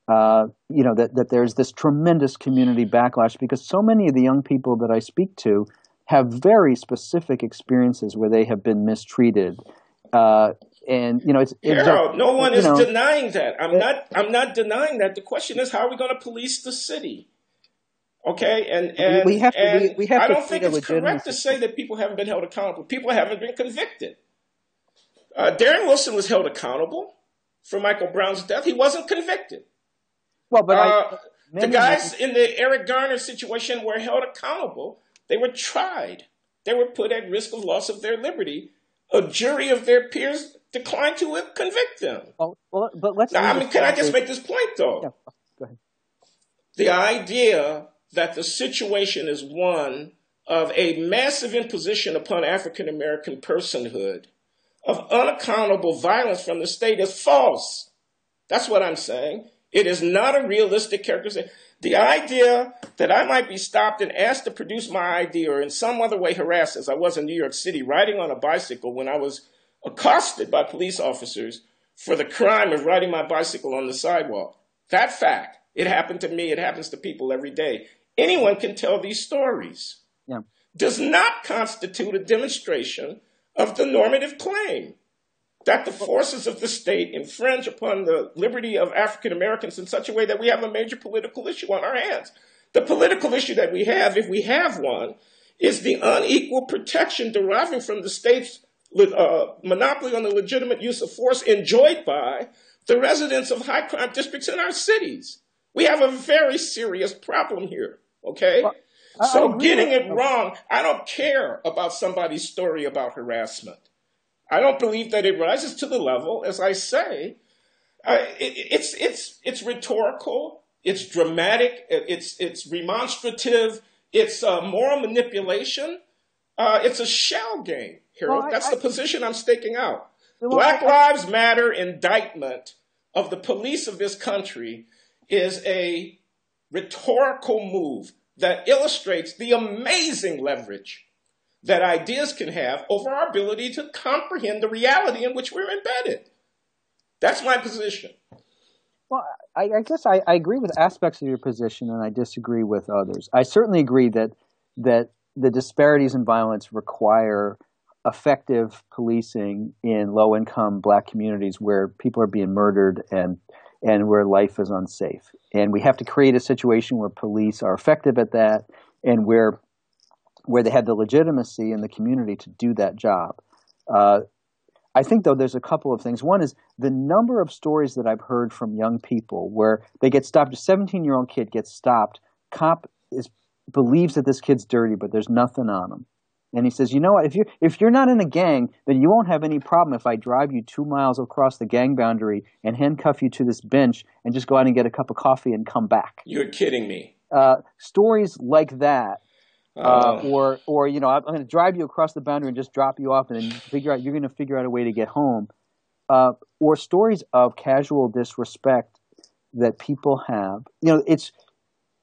that there's this tremendous community backlash, because so many of the young people that I speak to have very specific experiences where they have been mistreated. And it's Harold, no one is denying that. I'm not denying that. The question is, how are we going to police the city? Okay, and we have to. I don't think it's correct to say that people haven't been held accountable. People haven't been convicted. Darren Wilson was held accountable for Michael Brown's death. He wasn't convicted. Well, but the guys in the Eric Garner situation were held accountable. They were tried. They were put at risk of loss of their liberty. A jury of their peers declined to convict them. Oh, well, but let's. Now, can I just make this point, though? Yeah, go ahead. The idea that the situation is one of a massive imposition upon African American personhood of unaccountable violence from the state is false. That's what I'm saying. It is not a realistic characterization. The idea that I might be stopped and asked to produce my ID or in some other way harassed, as I was in New York City, riding on a bicycle when I was accosted by police officers for the crime of riding my bicycle on the sidewalk. That fact, it happened to me, it happens to people every day. Anyone can tell these stories. Yeah. Does not constitute a demonstration of the normative claim that the forces of the state infringe upon the liberty of African Americans in such a way that we have a major political issue on our hands. The political issue that we have, if we have one, is the unequal protection deriving from the state's monopoly on the legitimate use of force enjoyed by the residents of high crime districts in our cities. We have a very serious problem here, okay? Well, so getting it wrong, I don't care about somebody's story about harassment. I don't believe that it rises to the level, as I say, it's rhetorical, it's dramatic, it's remonstrative, it's moral manipulation, it's a shell game, Harold. That's the position I'm staking out. Black Lives Matter indictment of the police of this country is a rhetorical move that illustrates the amazing leverage that ideas can have over our ability to comprehend the reality in which we're embedded. That's my position. Well, I guess I agree with aspects of your position, and I disagree with others. I certainly agree that the disparities in violence require effective policing in low-income Black communities where people are being murdered and where life is unsafe. And we have to create a situation where police are effective at that and where they have the legitimacy in the community to do that job. I think, though, there's a couple of things. One is the number of stories that I've heard from young people where they get stopped. A 17-year-old kid gets stopped. Cop believes that this kid's dirty, but there's nothing on him. And he says, you know what, if you're not in a gang, then you won't have any problem if I drive you 2 miles across the gang boundary and handcuff you to this bench and just go out and get a cup of coffee and come back. You're kidding me. Stories like that. Or I'm going to drive you across the boundary and just drop you off, and then you're going to figure out a way to get home. Or stories of casual disrespect that people have.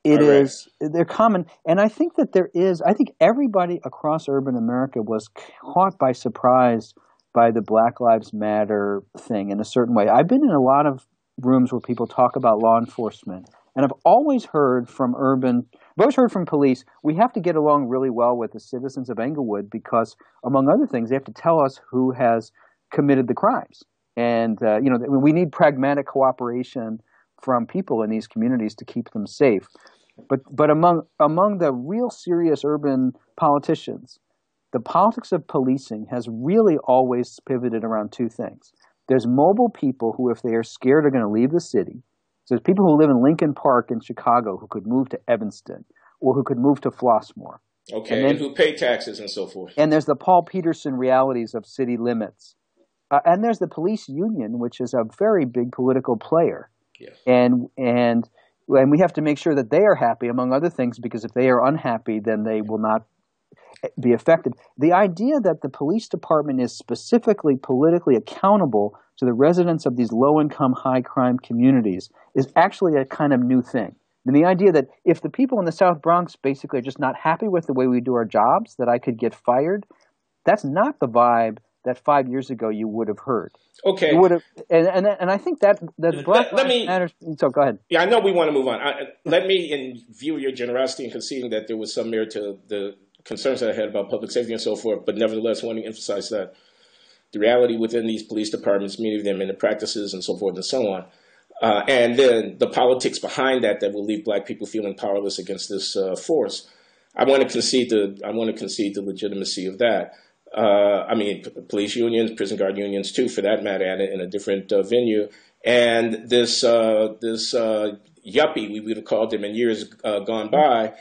They're common, and I think that I think everybody across urban America was caught by surprise by the Black Lives Matter thing in a certain way. I've been in a lot of rooms where people talk about law enforcement, and I've always heard from police, we have to get along really well with the citizens of Englewood because, among other things, they have to tell us who has committed the crimes. And, we need pragmatic cooperation from people in these communities to keep them safe. But among the real serious urban politicians, the politics of policing has really always pivoted around two things. There's mobile people who, if they are scared, are going to leave the city. So there's people who live in Lincoln Park in Chicago who could move to Evanston or who could move to Flossmoor. Okay, and who pay taxes and so forth. And there's the Paul Peterson realities of city limits. And there's the police union, which is a very big political player. Yeah. And And we have to make sure that they are happy, among other things, because if they are unhappy, then they will not be affected. The idea that the police department is specifically politically accountable to the residents of these low-income, high-crime communities is actually a kind of new thing. And the idea that if the people in the South Bronx basically are just not happy with the way we do our jobs, that I could get fired, that's not the vibe that 5 years ago you would have heard. Okay. You would have, and I think that Black Lives Matter. So go ahead. Yeah, I know we want to move on. Let me, in view of your generosity and conceding that there was some merit to the concerns that I had about public safety and so forth, but nevertheless wanting to emphasize that the reality within these police departments, many of them in the practices and so forth and so on, and then the politics behind that will leave black people feeling powerless against this force. I want to concede the legitimacy of that. I mean, police unions, prison guard unions too, for that matter, and in a different venue. And this yuppie, we would have called them in years gone by,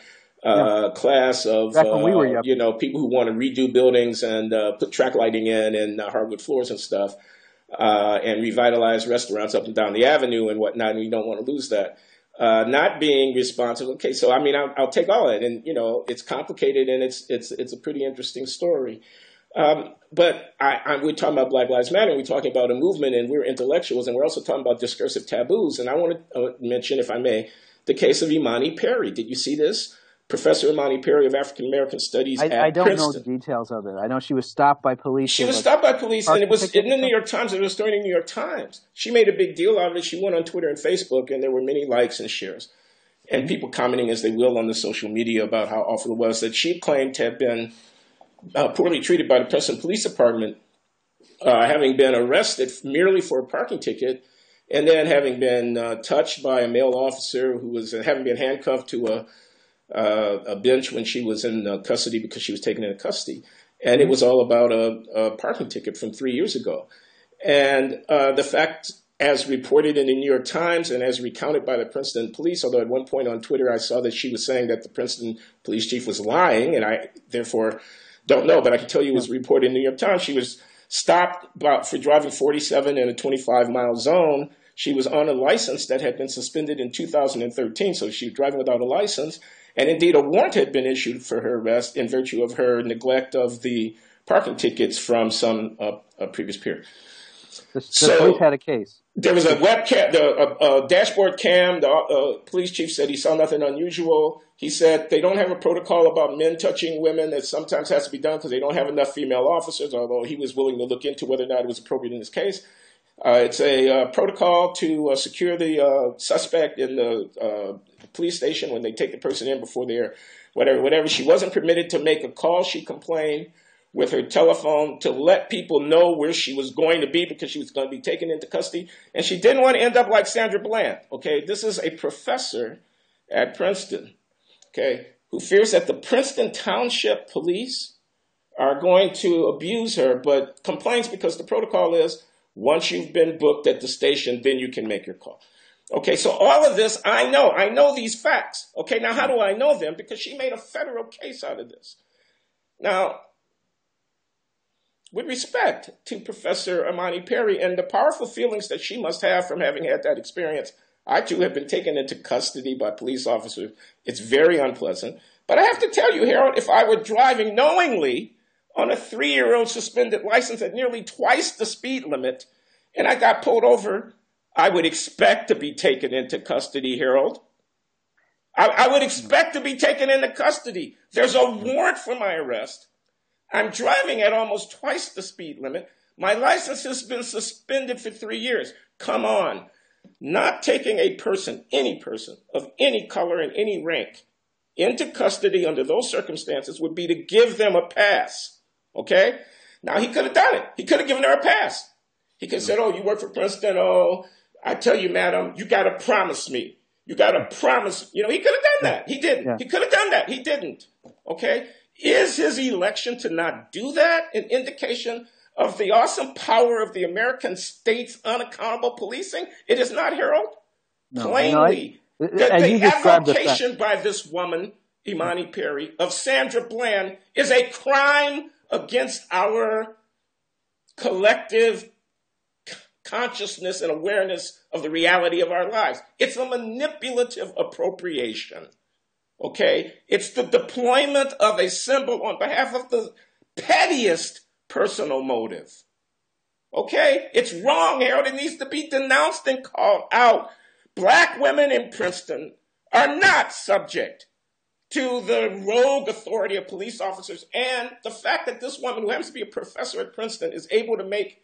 class of people who want to redo buildings and put track lighting in and hardwood floors and stuff, and revitalize restaurants up and down the avenue and whatnot. And we don't want to lose that. Not being responsible. Okay, so I mean, I'll take all of it, and it's complicated and it's a pretty interesting story. But we're talking about Black Lives Matter, and we're talking about a movement, and we're intellectuals, and we're also talking about discursive taboos. And I want to mention, if I may, the case of Imani Perry. Did you see this? Professor Imani Perry of African American Studies at Princeton. I don't know the details of it. I know she was stopped by police. She was stopped by police, and it was in the New York Times. It was story in the New York Times. She made a big deal out of it. She went on Twitter and Facebook, and there were many likes and shares, and people commenting as they will on the social media about how awful it was that she claimed to have been poorly treated by the Princeton Police Department, having been arrested merely for a parking ticket, and then having been touched by a male officer who was having been handcuffed to a bench when she was in custody because she was taken into custody. And it was all about a parking ticket from 3 years ago. And the fact, as reported in the New York Times and as recounted by the Princeton police, although at one point on Twitter I saw that she was saying that the Princeton police chief was lying, and I therefore don't know, but I can tell you it was reported in the New York Times. She was stopped for driving 47 in a 25-mile zone. She was on a license that had been suspended in 2013, so she was driving without a license. And indeed, a warrant had been issued for her arrest in virtue of her neglect of the parking tickets from some previous period. The police had a case. There was a webcam, a dashboard cam. The police chief said he saw nothing unusual. He said they don't have a protocol about men touching women. That sometimes has to be done because they don't have enough female officers, although he was willing to look into whether or not it was appropriate in this case. It's a protocol to secure the suspect in the police station when they take the person in before they're whatever. She wasn't permitted to make a call, she complained, with her telephone to let people know where she was going to be because she was going to be taken into custody. And she didn't want to end up like Sandra Bland. Okay, this is a professor at Princeton, okay, who fears that the Princeton Township Police are going to abuse her, but complains because the protocol is once you've been booked at the station, then you can make your call. Okay, so all of this, I know these facts. Okay, now how do I know them? Because she made a federal case out of this. Now, with respect to Professor Imani Perry and the powerful feelings that she must have from having had that experience, I too have been taken into custody by police officers. It's very unpleasant. But I have to tell you, Harold, if I were driving knowingly on a 3-year-old suspended license at nearly twice the speed limit, and I got pulled over, I would expect to be taken into custody, Harold. I would expect to be taken into custody. There's a warrant for my arrest. I'm driving at almost twice the speed limit. My license has been suspended for 3 years. Come on. Not taking a person, any person of any color and any rank into custody under those circumstances would be to give them a pass. Okay? Now, he could have done it. He could have given her a pass. He could have said, oh, you work for Princeton. Oh, I tell you, madam, you got to promise me. You got to promise. He could have done that. He didn't. Yeah. He could have done that. He didn't. Okay? Is his election to not do that an indication of the awesome power of the American state's unaccountable policing? It is not, Harold. No, plainly. The avocation by this woman, Imani Perry, of Sandra Bland is a crime against our collective consciousness and awareness of the reality of our lives. It's a manipulative appropriation. Okay? It's the deployment of a symbol on behalf of the pettiest personal motive. Okay? It's wrong, Harold. It needs to be denounced and called out. Black women in Princeton are not subject to the rogue authority of police officers. And the fact that this woman, who happens to be a professor at Princeton, is able to make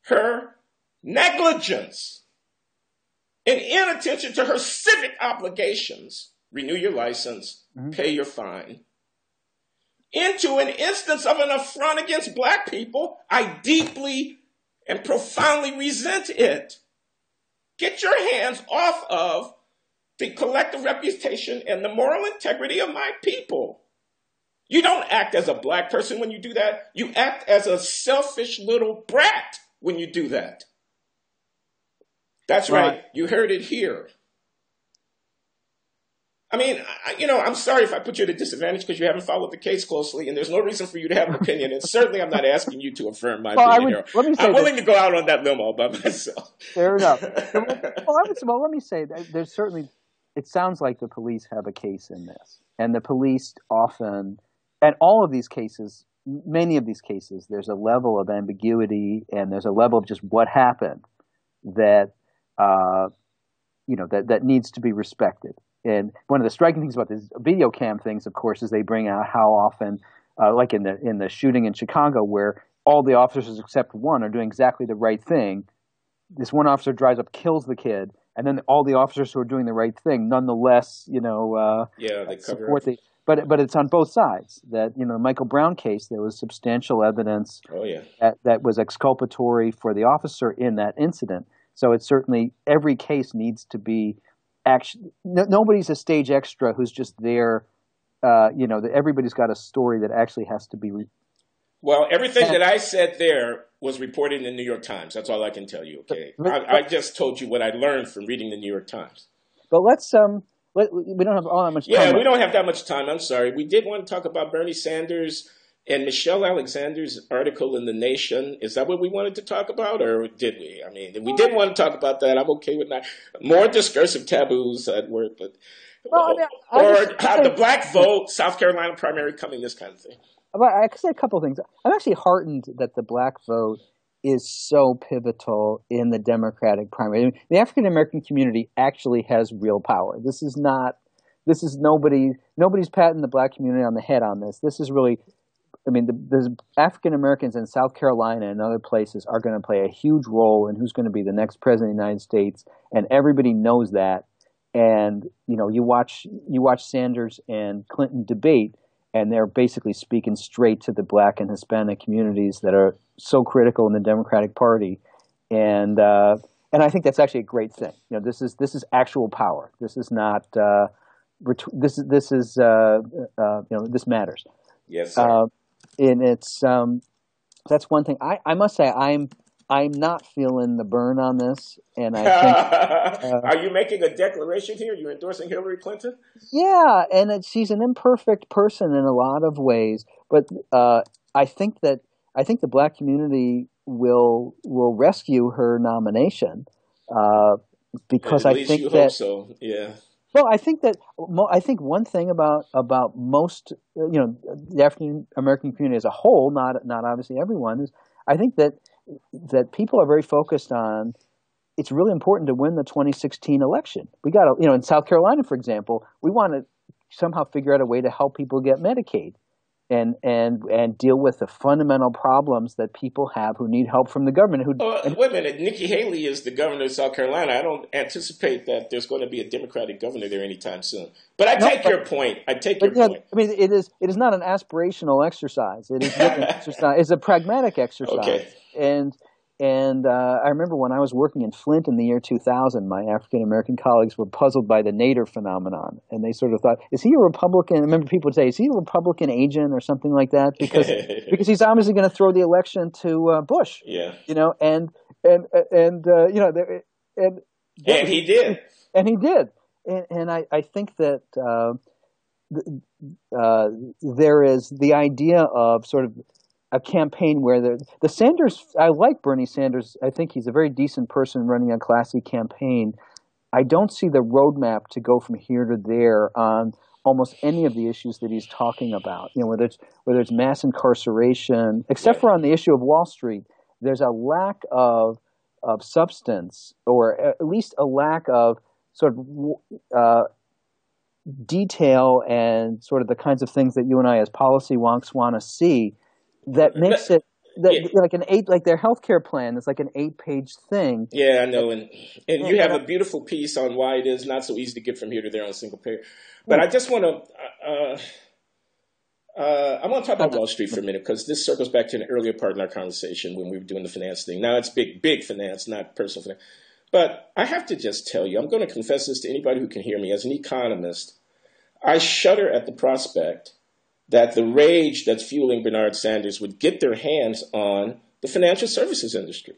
her negligence and inattention to her civic obligations, renew your license, pay your fine, into an instance of an affront against Black people, I deeply and profoundly resent it. Get your hands off of the collective reputation and the moral integrity of my people. You don't act as a Black person when you do that. You act as a selfish little brat when you do that. That's right. You heard it here. I mean, I'm sorry if I put you at a disadvantage because you haven't followed the case closely, and there's no reason for you to have an opinion. And certainly I'm not asking you to affirm my opinion. I'm willing to go out on that limb all by myself. Fair enough. Let me say that there's certainly, it sounds like the police have a case in this. And the police often, and all of these cases, many of these cases, there's a level of ambiguity and there's a level of just what happened that, that needs to be respected. And one of the striking things about these video cam things, of course, is they bring out how often, like in the shooting in Chicago, where all the officers except one are doing exactly the right thing. This one officer drives up, kills the kid, and then all the officers who are doing the right thing, nonetheless, they support the. But it's on both sides. That the Michael Brown case, there was substantial evidence that was exculpatory for the officer in that incident. So it's certainly every case needs to be. Nobody's a stage extra who's just there. Everybody's got a story that actually has to be. Well, everything that I said there was reported in the New York Times. That's all I can tell you. Okay, I just told you what I learned from reading the New York Times. But we don't have all that much time. Yeah, we don't have that much time. I'm sorry. We did want to talk about Bernie Sanders and Michelle Alexander's article in The Nation. Is that what we wanted to talk about, or did we? I mean, if we did want to talk about that, I'm okay with that. More discursive taboos at work, but the Black vote, South Carolina primary coming, this kind of thing. I could say a couple of things. I'm actually heartened that the Black vote is so pivotal in the Democratic primary. I mean, the African American community actually has real power. Nobody's patting the Black community on the head on this. This is really. I mean, the African Americans in South Carolina and other places are going to play a huge role in who's going to be the next president of the United States, and everybody knows that. And you watch Sanders and Clinton debate, and they're basically speaking straight to the Black and Hispanic communities that are so critical in the Democratic Party, and I think that's actually a great thing. This is actual power. This is not. This matters. Yes, sir. And it's that's one thing. I must say I'm not feeling the burn on this, and I think. Are you making a declaration here? You're endorsing Hillary Clinton? Yeah, and she's an imperfect person in a lot of ways, but I think the Black community will rescue her nomination because At least you hope so. Yeah. Well, I think one thing about most, the African American community as a whole, not obviously everyone, is I think that people are very focused on. It's really important to win the 2016 election. We got to, in South Carolina, for example, we want to somehow figure out a way to help people get Medicaid and deal with the fundamental problems that people have who need help from the government. Wait a minute. Nikki Haley is the governor of South Carolina. I don't anticipate that there's going to be a Democratic governor there anytime soon. But I take your point. I mean, it is not an aspirational exercise. It is an exercise. It's a pragmatic exercise. Okay. And I remember when I was working in Flint in the year 2000, my African-American colleagues were puzzled by the Nader phenomenon. And they sort of thought, is he a Republican? I remember people would say, is he a Republican agent or something like that? Because he's obviously going to throw the election to Bush. Yeah. And he did. And he did. And I think that there is the idea of sort of, a campaign where the Sanders, I like Bernie Sanders. I think he's a very decent person running a classy campaign. I don't see the roadmap to go from here to there on almost any of the issues that he's talking about. Whether it's mass incarceration, except for on the issue of Wall Street, there's a lack of substance, or at least a lack of sort of detail and sort of the kinds of things that you and I as policy wonks want to see. That makes it like their healthcare plan is like an 8-page thing. Yeah, I know, and you have a beautiful piece on why it is not so easy to get from here to there on a single page. But I just want to I want to talk about Wall Street for a minute, because this circles back to an earlier part in our conversation when we were doing the finance thing. Now it's big finance, not personal finance. But I have to just tell you, I'm going to confess this to anybody who can hear me. As an economist, I shudder at the prospect that the rage that's fueling Bernard Sanders would get their hands on the financial services industry.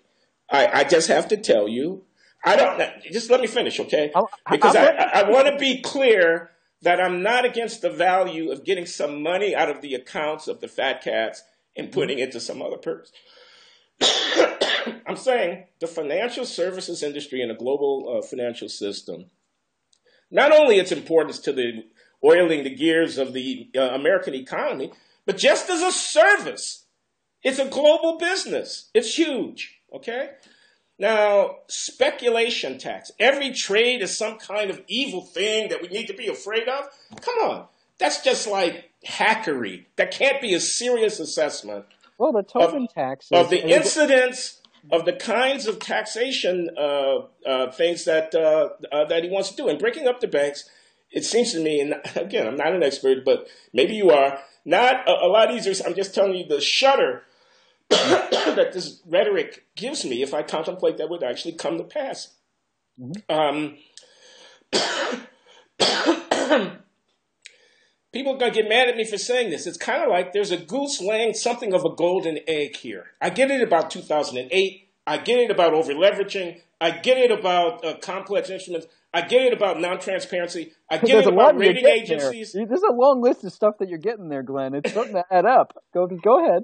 I just have to tell you, just let me finish, okay? Because I want to be clear that I'm not against the value of getting some money out of the accounts of the fat cats and putting it to some other person. I'm saying the financial services industry in a global financial system, not only its importance to the oiling the gears of the American economy, but just as a service. It's a global business. It's huge, okay? Now, speculation tax. Every trade is some kind of evil thing that we need to be afraid of. Come on. That's just like hackery. That can't be a serious assessment. Well, the Tobin tax of the incidents of the kinds of taxation things that he wants to do. And breaking up the banks, it seems to me, and again, I'm not an expert, but maybe you are, not a lot easier. I'm just telling you the shudder that this rhetoric gives me if I contemplate that would actually come to pass. Mm-hmm. People are going to get mad at me for saying this. It's kind of like there's a goose laying something of a golden egg here. I get it about 2008. I get it about over-leveraging. I get it about complex instruments. I get it about non-transparency. I get it about rating agencies. There's a long list of stuff that you're getting there, Glenn. It's starting to add up. Go ahead.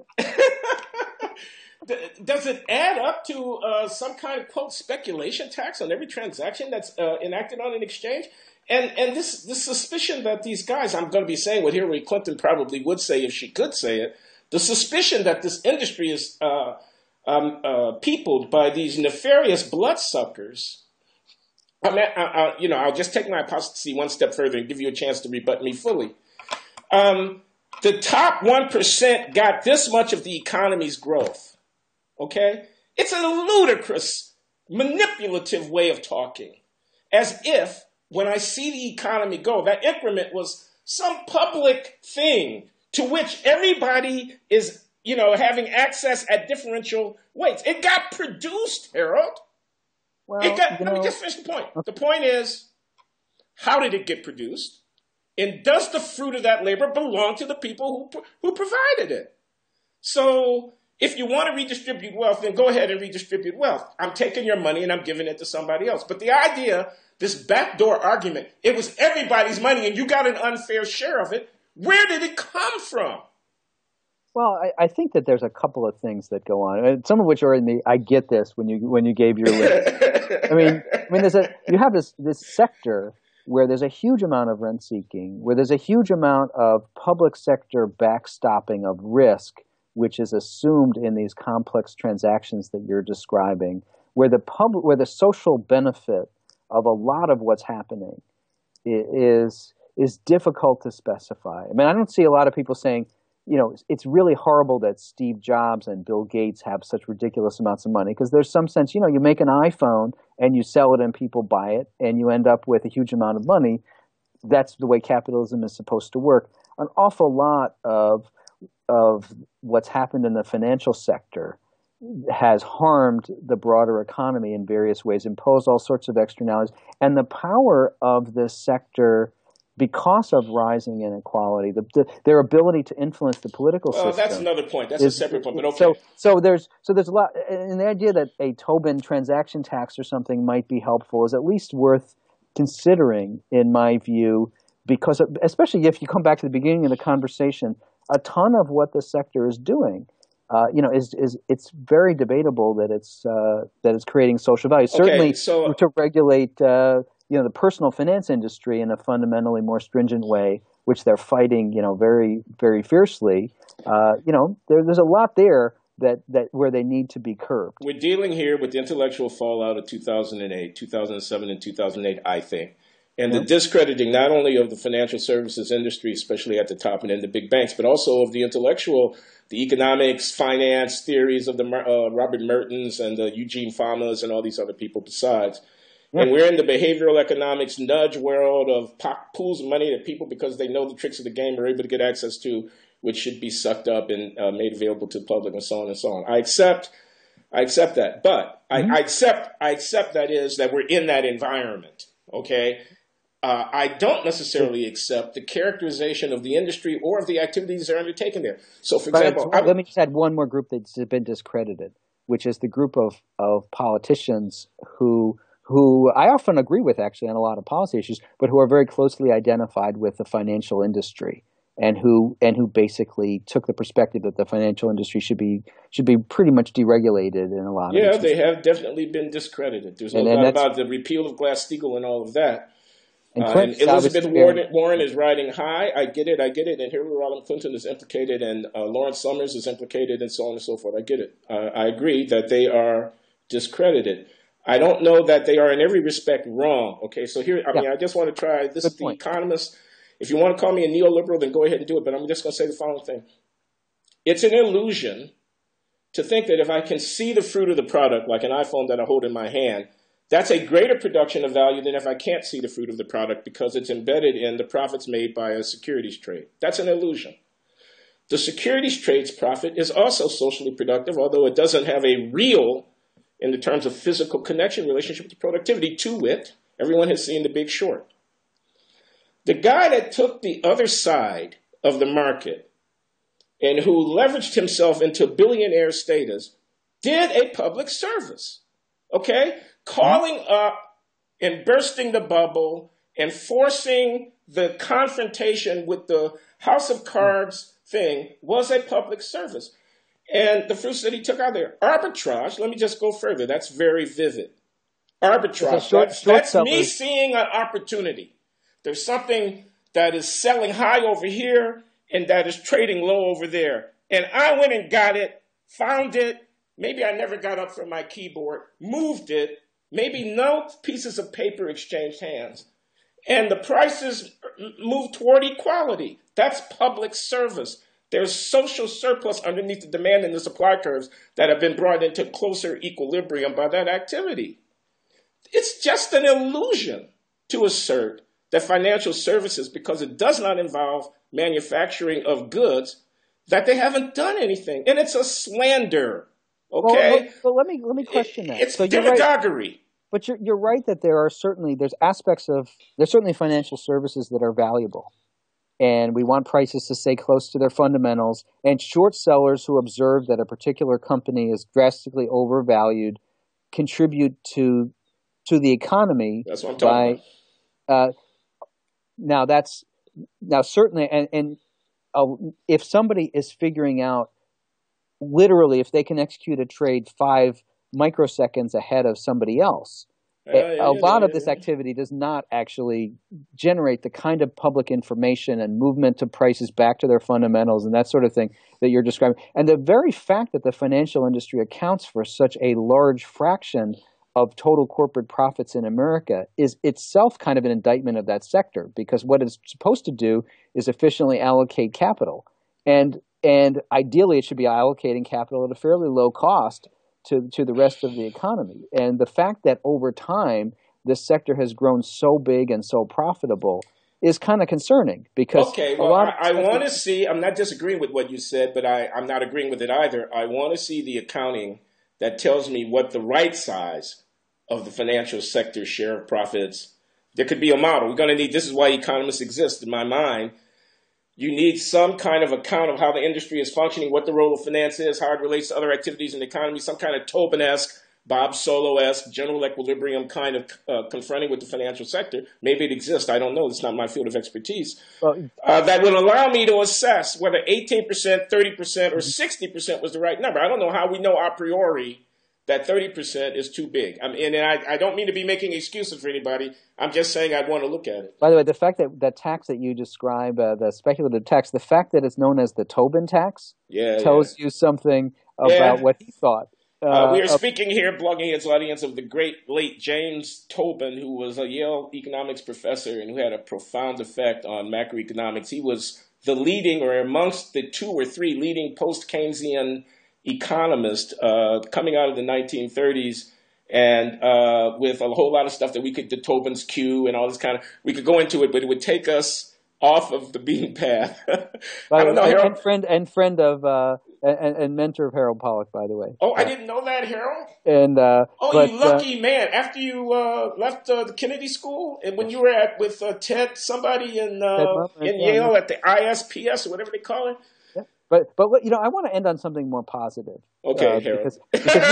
Does it add up to some kind of, quote, speculation tax on every transaction that's enacted on an exchange? And this suspicion that these guys, I'm going to be saying what Hillary Clinton probably would say if she could say it, the suspicion that this industry is peopled by these nefarious bloodsuckers. I'll just take my apostasy one step further and give you a chance to rebut me fully. The top 1% got this much of the economy's growth. Okay? It's a ludicrous, manipulative way of talking. As if, when I see the economy go, that increment was some public thing to which everybody is, having access at differential weights. It got produced, Harold. Well, let me just finish the point. The point is, how did it get produced? And does the fruit of that labor belong to the people who provided it? So if you want to redistribute wealth, then go ahead and redistribute wealth. I'm taking your money and I'm giving it to somebody else. But the idea, this backdoor argument, it was everybody's money and you got an unfair share of it. Where did it come from? Well, I think that there's a couple of things that go on, some of which are in the. I get this when you gave your list. You have this sector where there's a huge amount of rent seeking, where there's a huge amount of public sector backstopping of risk, which is assumed in these complex transactions that you're describing, where the social benefit of a lot of what's happening is difficult to specify. I don't see a lot of people saying, it's really horrible that Steve Jobs and Bill Gates have such ridiculous amounts of money, because there's some sense, you make an iPhone and you sell it and people buy it and you end up with a huge amount of money. That's the way capitalism is supposed to work. An awful lot of what's happened in the financial sector has harmed the broader economy in various ways, imposed all sorts of externalities, and the power of this sector, because of rising inequality, their ability to influence the political system. Well, that's another point. That's a separate point. But okay. So there's a lot, and the idea that a Tobin transaction tax or something might be helpful is at least worth considering, in my view, because especially if you come back to the beginning of the conversation, a ton of what the sector is doing is it's very debatable that it's creating social value. Okay, Certainly, so to regulate the personal finance industry in a fundamentally more stringent way, which they're fighting very very fiercely. There's a lot there that where they need to be curbed. we're dealing here with the intellectual fallout of 2008, 2007, and 2008, I think. And the discrediting not only of the financial services industry, especially at the top and in the big banks, but also of the intellectual, the economics, finance theories of the Robert Mertens and the Eugene Famas and all these other people besides. And we're in the behavioral economics nudge world of pools of money that people, because they know the tricks of the game, are able to get access to, which should be sucked up and made available to the public, and so on and so on. I accept that, but I accept that we're in that environment. Okay. I don't necessarily accept the characterization of the industry or of the activities that are undertaken there. So, for example, let me just add one more group that's been discredited, which is the group of politicians who I often agree with, actually, on a lot of policy issues, but who are very closely identified with the financial industry, and who basically took the perspective that the financial industry should be pretty much deregulated in a lot of Yeah, they have definitely been discredited. There's no doubt about the repeal of Glass-Steagall and all of that. And Elizabeth Warren is riding high. I get it. And Hillary Rodham Clinton is implicated, and Lawrence Summers is implicated, and so on and so forth. I get it. I agree that they are discredited. I don't know that they are in every respect wrong. Okay, so here, I just want to try. This is The Economist. If you want to call me a neoliberal, then go ahead and do it. But I'm just going to say the following thing. It's an illusion to think that if I can see the fruit of the product, like an iPhone that I hold in my hand, that's a greater production of value than if I can't see the fruit of the product because it's embedded in the profits made by a securities trade. That's an illusion. The securities trade's profit is also socially productive, although it doesn't have a real, in the terms of physical connection, relationship to productivity. To wit, everyone has seen The Big Short. The guy that took the other side of the market and who leveraged himself into billionaire status did a public service, okay? Calling up and bursting the bubble and forcing the confrontation with the House of Cards thing was a public service. And the fruits that he took out there, arbitrage, let me just go further. That's very vivid. Arbitrage, that's me seeing an opportunity. There's something that is selling high over here and that is trading low over there. And I went and got it, found it. Maybe I never got up from my keyboard, moved it. Maybe no pieces of paper exchanged hands. And the prices move toward equality. That's public service. There's social surplus underneath the demand and the supply curves that have been brought into closer equilibrium by that activity. It's just an illusion to assert that financial services, because it does not involve manufacturing of goods, that they haven't done anything. And it's a slander. Okay? Well, let me question that. It's demagoguery. Right. But you're right that there's certainly financial services that are valuable. And we want prices to stay close to their fundamentals. And short sellers who observe that a particular company is drastically overvalued contribute to the economy. That's what I'm talking about. Now certainly, and if somebody is figuring out literally if they can execute a trade 5 microseconds ahead of somebody else, a lot of this activity does not actually generate the kind of public information and movement of prices back to their fundamentals and that sort of thing that you're describing. And the very fact that the financial industry accounts for such a large fraction of total corporate profits in America is itself kind of an indictment of that sector, because what it's supposed to do is efficiently allocate capital. And ideally, it should be allocating capital at a fairly low cost to the rest of the economy. And the fact that over time this sector has grown so big and so profitable is kind of concerning, because I want to see, I'm not disagreeing with what you said, but I'm not agreeing with it either. I want to see the accounting that tells me what the right size of the financial sector share of profits. There could be a model. We're going to need, this is why economists exist in my mind. You need some kind of account of how the industry is functioning, what the role of finance is, how it relates to other activities in the economy, some kind of Tobin-esque Bob Solo-esque general equilibrium kind of confronting with the financial sector. Maybe it exists. I don't know. It's not my field of expertise. Well, that would allow me to assess whether 18%, 30%, or 60% was the right number. I don't know how we know a priori that 30% is too big. And I don't mean to be making excuses for anybody. I'm just saying I'd want to look at it. By the way, the fact that that tax that you describe, the speculative tax, the fact that it's known as the Tobin tax tells you something about what he thought. We are speaking here, blogging his audience, of the great late James Tobin, who was a Yale economics professor and who had a profound effect on macroeconomics. He was the leading, or amongst the 2 or 3 leading post-Keynesian economists coming out of the 1930s, and with a whole lot of stuff that we could, the Tobin's Q and all this kind of, we could go into it, but it would take us off of the beaten path. I don't know, Harold. Friend of and mentor of Harold Pollack, by the way. Oh, I didn't know that, Harold. And you lucky man! After you left the Kennedy School, and when you were with Ted, somebody in Yale at the ISPS or whatever they call it. Yeah. But I want to end on something more positive. Okay, Harold. Because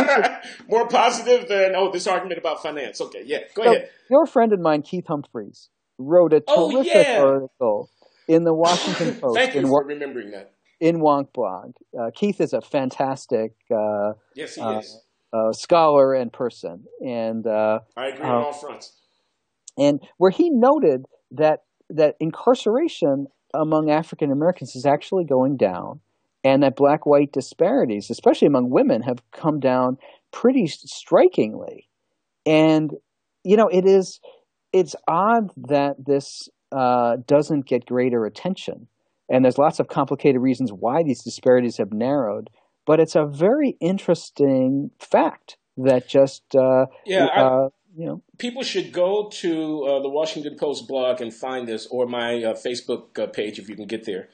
more positive than this argument about finance. Okay, yeah, go ahead. Your friend of mine, Keith Humphreys, wrote a terrific article in the Washington Post. Thank you for remembering that. In Wonk Blog. Keith is a fantastic yes, he is. Scholar and person. And I agree on all fronts. And where he noted that incarceration among African Americans is actually going down, and that black-white disparities, especially among women, have come down pretty strikingly. And, it's odd that this doesn't get greater attention. And there's lots of complicated reasons why these disparities have narrowed. But it's a very interesting fact that just, people should go to the Washington Post blog and find this, or my Facebook page if you can get there.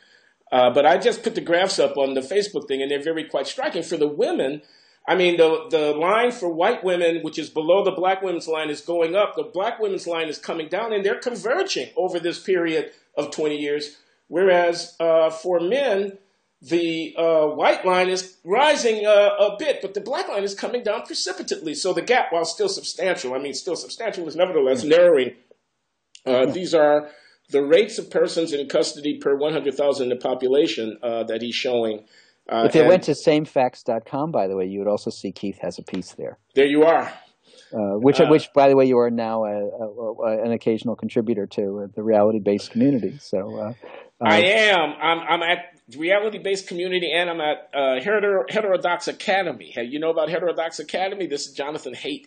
But I just put the graphs up on the Facebook thing, and they're quite striking. For the women, I mean, the line for white women, which is below the black women's line, is going up. The black women's line is coming down, and they're converging over this period of 20 years. Whereas for men, the white line is rising a bit, but the black line is coming down precipitately. So the gap, while still substantial, is nevertheless narrowing. These are the rates of persons in custody per 100,000 in the population that he's showing. If you went to samefacts.com, by the way, you would also see Keith has a piece there. There you are. Which, by the way, you are now an occasional contributor to the reality-based community. So I am. I'm at reality-based community, and I'm at Heterodox Academy. Hey, you know about Heterodox Academy? This is Jonathan Haidt.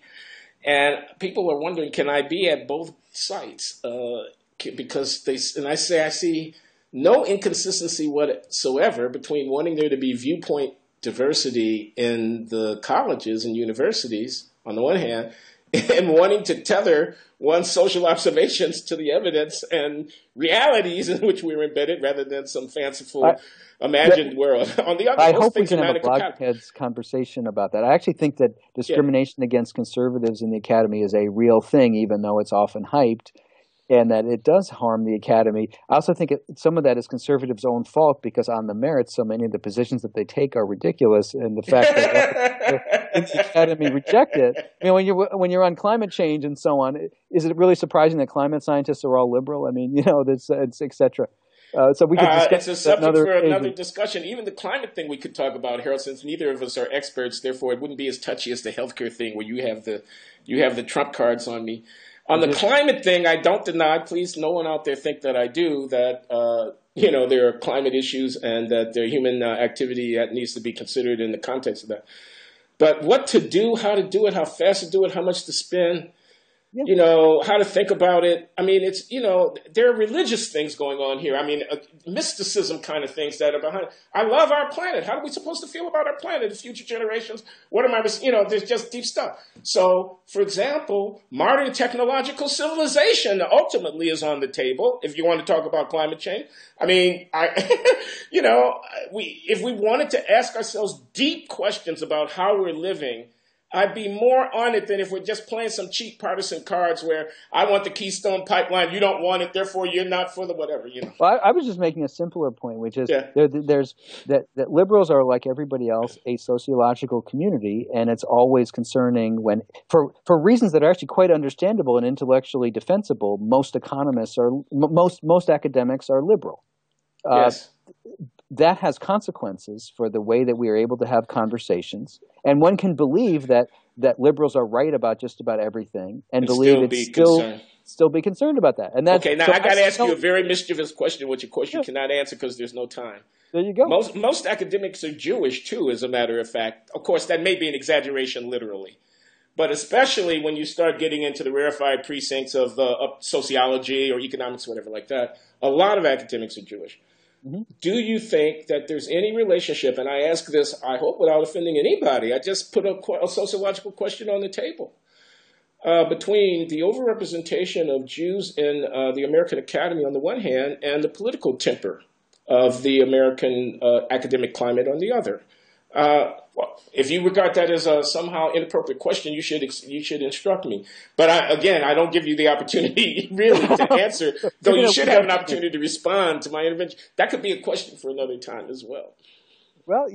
And people are wondering, can I be at both sites? Because I see no inconsistency whatsoever between wanting there to be viewpoint diversity in the colleges and universities on the one hand, and wanting to tether one's social observations to the evidence and realities in which we're embedded rather than some fanciful imagined world. On the other, I hope we can have a Blockheads conversation about that. I actually think that discrimination against conservatives in the academy is a real thing, even though it's often hyped, and that it does harm the academy. I also think some of that is conservatives' own fault, because on the merits, so many of the positions that they take are ridiculous, and the fact that the academy reject it. When you're on climate change and so on, is it really surprising that climate scientists are all liberal? I mean, it's et cetera. So we could discuss it's a subject for another discussion. Even the climate thing we could talk about, Harold, since neither of us are experts. Therefore, it wouldn't be as touchy as the healthcare thing, where you have the trump cards on me. On the climate thing, I don't deny, please, no one out there think that I do, that, there are climate issues and that there are human activity that needs to be considered in the context of that. But what to do, how to do it, how fast to do it, how much to spend, how to think about it. I mean, it's, there are religious things going on here. I mean, mysticism kind of things that are behind it. I love our planet. How are we supposed to feel about our planet, the future generations? What am I, there's just deep stuff. So, for example, modern technological civilization ultimately is on the table if you want to talk about climate change. I mean, if we wanted to ask ourselves deep questions about how we're living, I'd be more on it than if we're just playing some cheap partisan cards where I want the Keystone Pipeline, you don't want it, therefore you're not for the whatever, you know. Well, I was just making a simpler point, which is Yeah. there's that liberals are, like everybody else, a sociological community, and it's always concerning when, for reasons that are actually quite understandable and intellectually defensible, most economists are most academics are liberal. Yes. That has consequences for the way that we are able to have conversations, and one can believe that liberals are right about just about everything, and believe still be concerned about that. And that's okay. Now I got to ask you a very mischievous question, which of course you cannot answer because there's no time. There you go. Most academics are Jewish too, as a matter of fact. Of course, that may be an exaggeration, literally, but especially when you start getting into the rarefied precincts of sociology or economics, whatever like that, a lot of academics are Jewish. Mm-hmm. Do you think that there's any relationship, and I ask this, I hope without offending anybody, I just put a sociological question on the table, between the overrepresentation of Jews in the American Academy on the one hand and the political temper of the American academic climate on the other? Well, if you regard that as a somehow inappropriate question, you should instruct me. But I don't give you the opportunity really to answer, though you should have an opportunity to respond to my intervention. That could be a question for another time as well. Well,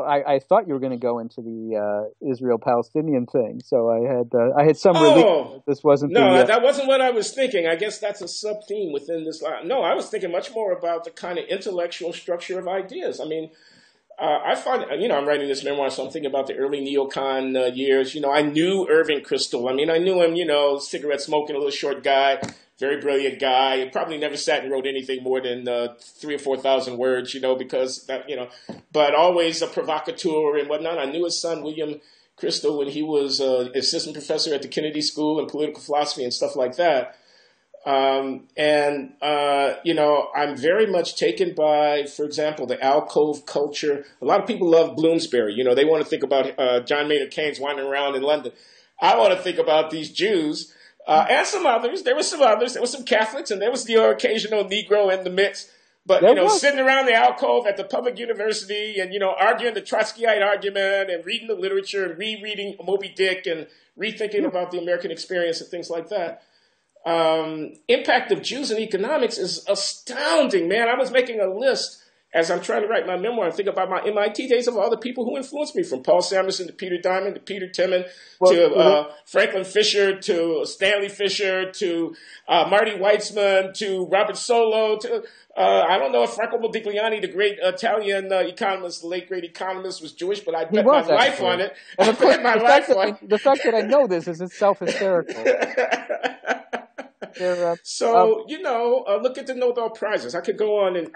I thought you were going to go into the Israel-Palestinian thing, so I had some relief. This wasn't. That wasn't what I was thinking. I guess that's a sub-theme within this line. No, I was thinking much more about the kind of intellectual structure of ideas. I mean, I find, I'm writing this memoir, so I'm thinking about the early neocon years. I knew Irving Kristol. I mean, I knew him, cigarette smoking, a little short guy, very brilliant guy. He probably never sat and wrote anything more than 3,000 or 4,000 words, because that, but always a provocateur and whatnot. I knew his son, William Kristol, when he was assistant professor at the Kennedy School in political philosophy and stuff like that. I'm very much taken by, for example, the alcove culture. A lot of people love Bloomsbury. They want to think about John Maynard Keynes wandering around in London. I want to think about these Jews and some others. There were some others. There were some Catholics, and there was the occasional Negro in the mix. But, sitting around the alcove at the public university and, arguing the Trotskyite argument and reading the literature and rereading Moby Dick and rethinking about the American experience and things like that. Impact of Jews in economics is astounding, man. I was making a list as I'm trying to write my memoir and think about my MIT days of all the people who influenced me, from Paul Samuelson to Peter Diamond to Peter Timmon to Franklin Fisher to Stanley Fisher to Marty Weitzman to Robert Solow to I don't know if Franco Modigliani, the great Italian economist, the late great economist, was Jewish, but I bet my life on it. And of course, the fact that I know this is itself hysterical. Look at the Nobel Prizes. I could go on in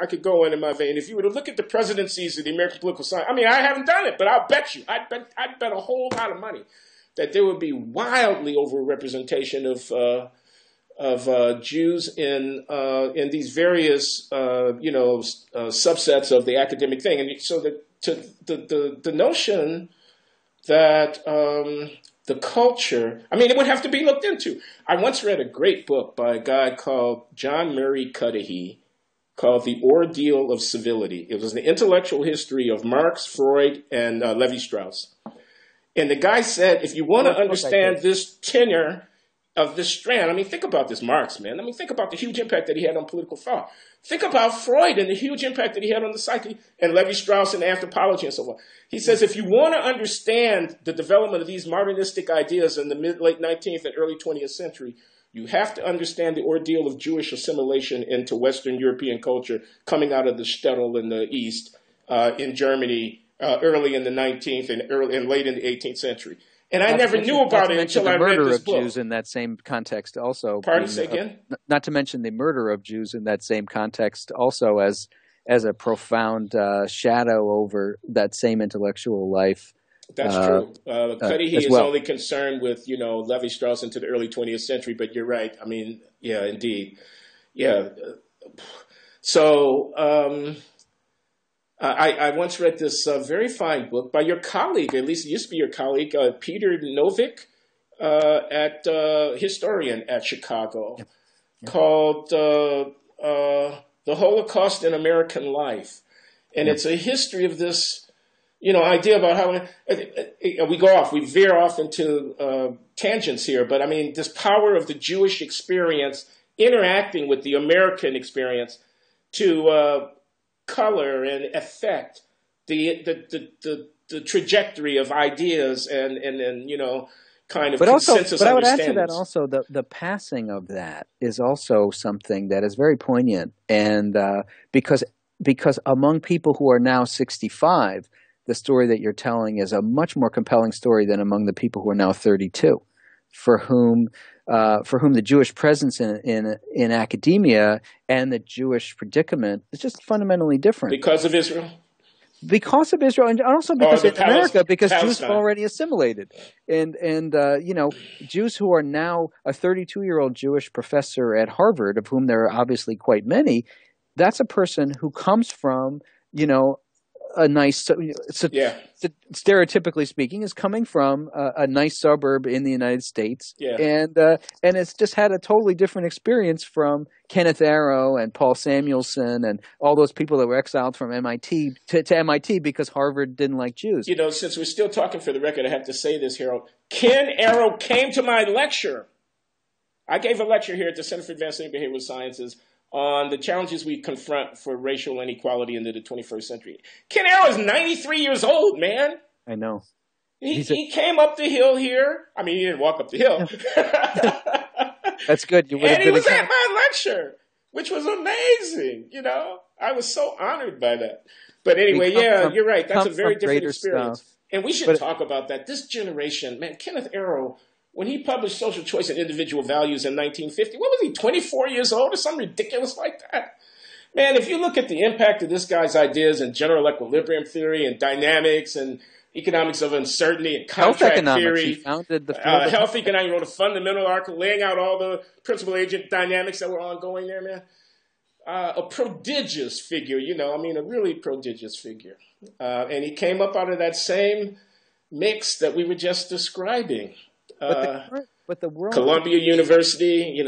my vein. If you were to look at the presidencies of the American political science, I mean, I haven't done it, but I'll bet you, I'd bet a whole lot of money that there would be wildly overrepresentation of Jews in these various subsets of the academic thing. And so the notion that the culture, I mean, it would have to be looked into. I once read a great book by a guy called John Murray Cudahy called The Ordeal of Civility. It was the intellectual history of Marx, Freud, and Levi-Strauss. And the guy said, if you want to understand this tenor of this strand, I mean, think about this Marx, man. I mean, think about the huge impact that he had on political thought. Think about Freud and the huge impact that he had on the psyche, and Levi-Strauss and anthropology and so on. He says, if you want to understand the development of these modernistic ideas in the late 19th and early 20th century, you have to understand the ordeal of Jewish assimilation into Western European culture coming out of the shtetl in the East, in Germany, early in the 19th and late in the 18th century. And I never knew about it until I read this book. The murder of Jews in that same context also. Pardon, say again? Not to mention the murder of Jews in that same context also as a profound shadow over that same intellectual life. That's true. Cudahy is only concerned with, Levi-Strauss into the early 20th century, but you're right. I mean, yeah, indeed. Yeah. So I once read this very fine book by your colleague, at least it used to be your colleague, Peter Novick, historian at Chicago, called The Holocaust in American Life. And it's a history of this, idea about how we go off, we veer off into tangents here. But I mean, this power of the Jewish experience interacting with the American experience to color and affect the trajectory of ideas and kind of consensus understandings. But I would add to that also the passing of that is also something that is very poignant, and because among people who are now 65, the story that you're telling is a much more compelling story than among the people who are now 32, for whom the Jewish presence in academia and the Jewish predicament is just fundamentally different. Because of Israel? Because of Israel, and also because in America, because Jews have already assimilated. And Jews who are now a 32-year-old Jewish professor at Harvard, of whom there are obviously quite many, that's a person who comes from, a nice, stereotypically speaking, is coming from a nice suburb in the United States, and it's just had a totally different experience from Kenneth Arrow and Paul Samuelson and all those people that were exiled from MIT to MIT because Harvard didn't like Jews. Since we're still talking for the record, I have to say this, Harold. Ken Arrow came to my lecture. I gave a lecture here at the Center for Advancing Behavioral Sciences on the challenges we confront for racial inequality into the 21st century. Ken Arrow is 93 years old, man. I know. He came up the hill here. I mean, he didn't walk up the hill. That's good. And he was at my lecture, which was amazing. I was so honored by that. But anyway, you're right. That's a very different experience. Stuff. And we should talk about that. This generation, man, Kenneth Arrow, when he published Social Choice and Individual Values in 1950, what was he, 24 years old or something ridiculous like that? Man, if you look at the impact of this guy's ideas in general equilibrium theory and dynamics and economics of uncertainty and contract theory, he founded the health economics, he wrote a fundamental article laying out all the principal agent dynamics that were ongoing there, man. A prodigious figure, a really prodigious figure. And he came up out of that same mix that we were just describing. But the world, Columbia University,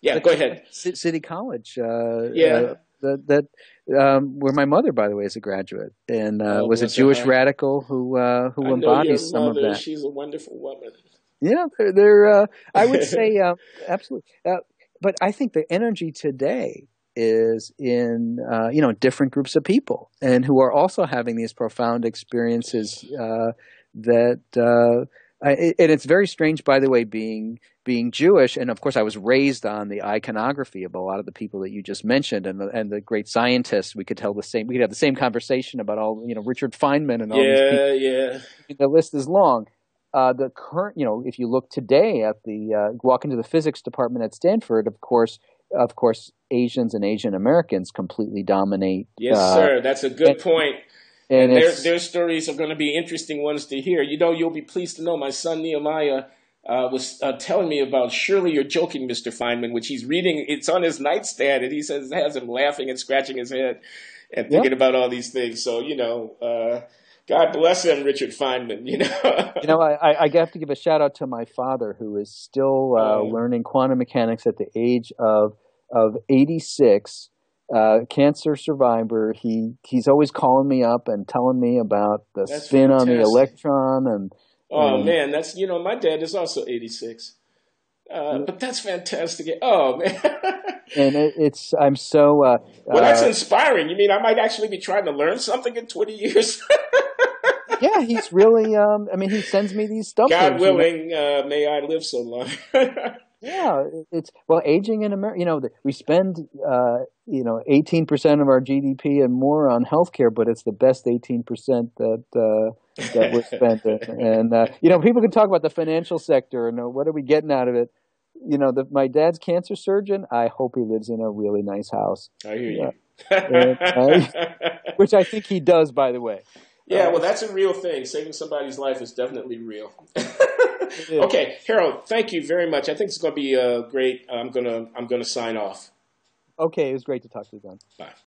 go ahead. City College, where my mother, by the way, is a graduate and was a Jewish radical who embodies some of that. She's a wonderful woman. Yeah, they're I would say absolutely. But I think the energy today is in different groups of people and who are also having these profound experiences and it's very strange, by the way, being Jewish, and of course I was raised on the iconography of a lot of the people that you just mentioned, and the great scientists. We could have the same conversation about all Richard Feynman and all these people. Yeah. The list is long. The current, if you look today at walk into the physics department at Stanford, of course, Asians and Asian Americans completely dominate. Yes, sir. That's a good point. And their stories are going to be interesting ones to hear. You'll be pleased to know my son Nehemiah was telling me about Surely You're Joking, Mr. Feynman, which he's reading. It's on his nightstand, and he says it has him laughing and scratching his head and thinking about all these things. So, God bless him, Richard Feynman. I have to give a shout out to my father, who is still learning quantum mechanics at the age of 86. Cancer survivor. He's always calling me up and telling me about the spin on the electron man, that's my dad is also 86. But that's fantastic. Oh man. And I'm so well, that's inspiring. You mean I might actually be trying to learn something in 20 years? Yeah, he's really he sends me these stumblers. God willing, may I live so long. Yeah, aging in America, we spend, 18% of our GDP and more on healthcare, but it's the best 18% that we're spending. And, people can talk about the financial sector and what are we getting out of it. My dad's cancer surgeon, I hope he lives in a really nice house. I hear you. Which I think he does, by the way. Yeah, well, that's a real thing. Saving somebody's life is definitely real. Okay, Harold, thank you very much. I think it's going to be great. I'm going to sign off. Okay, it was great to talk to you, John. Bye.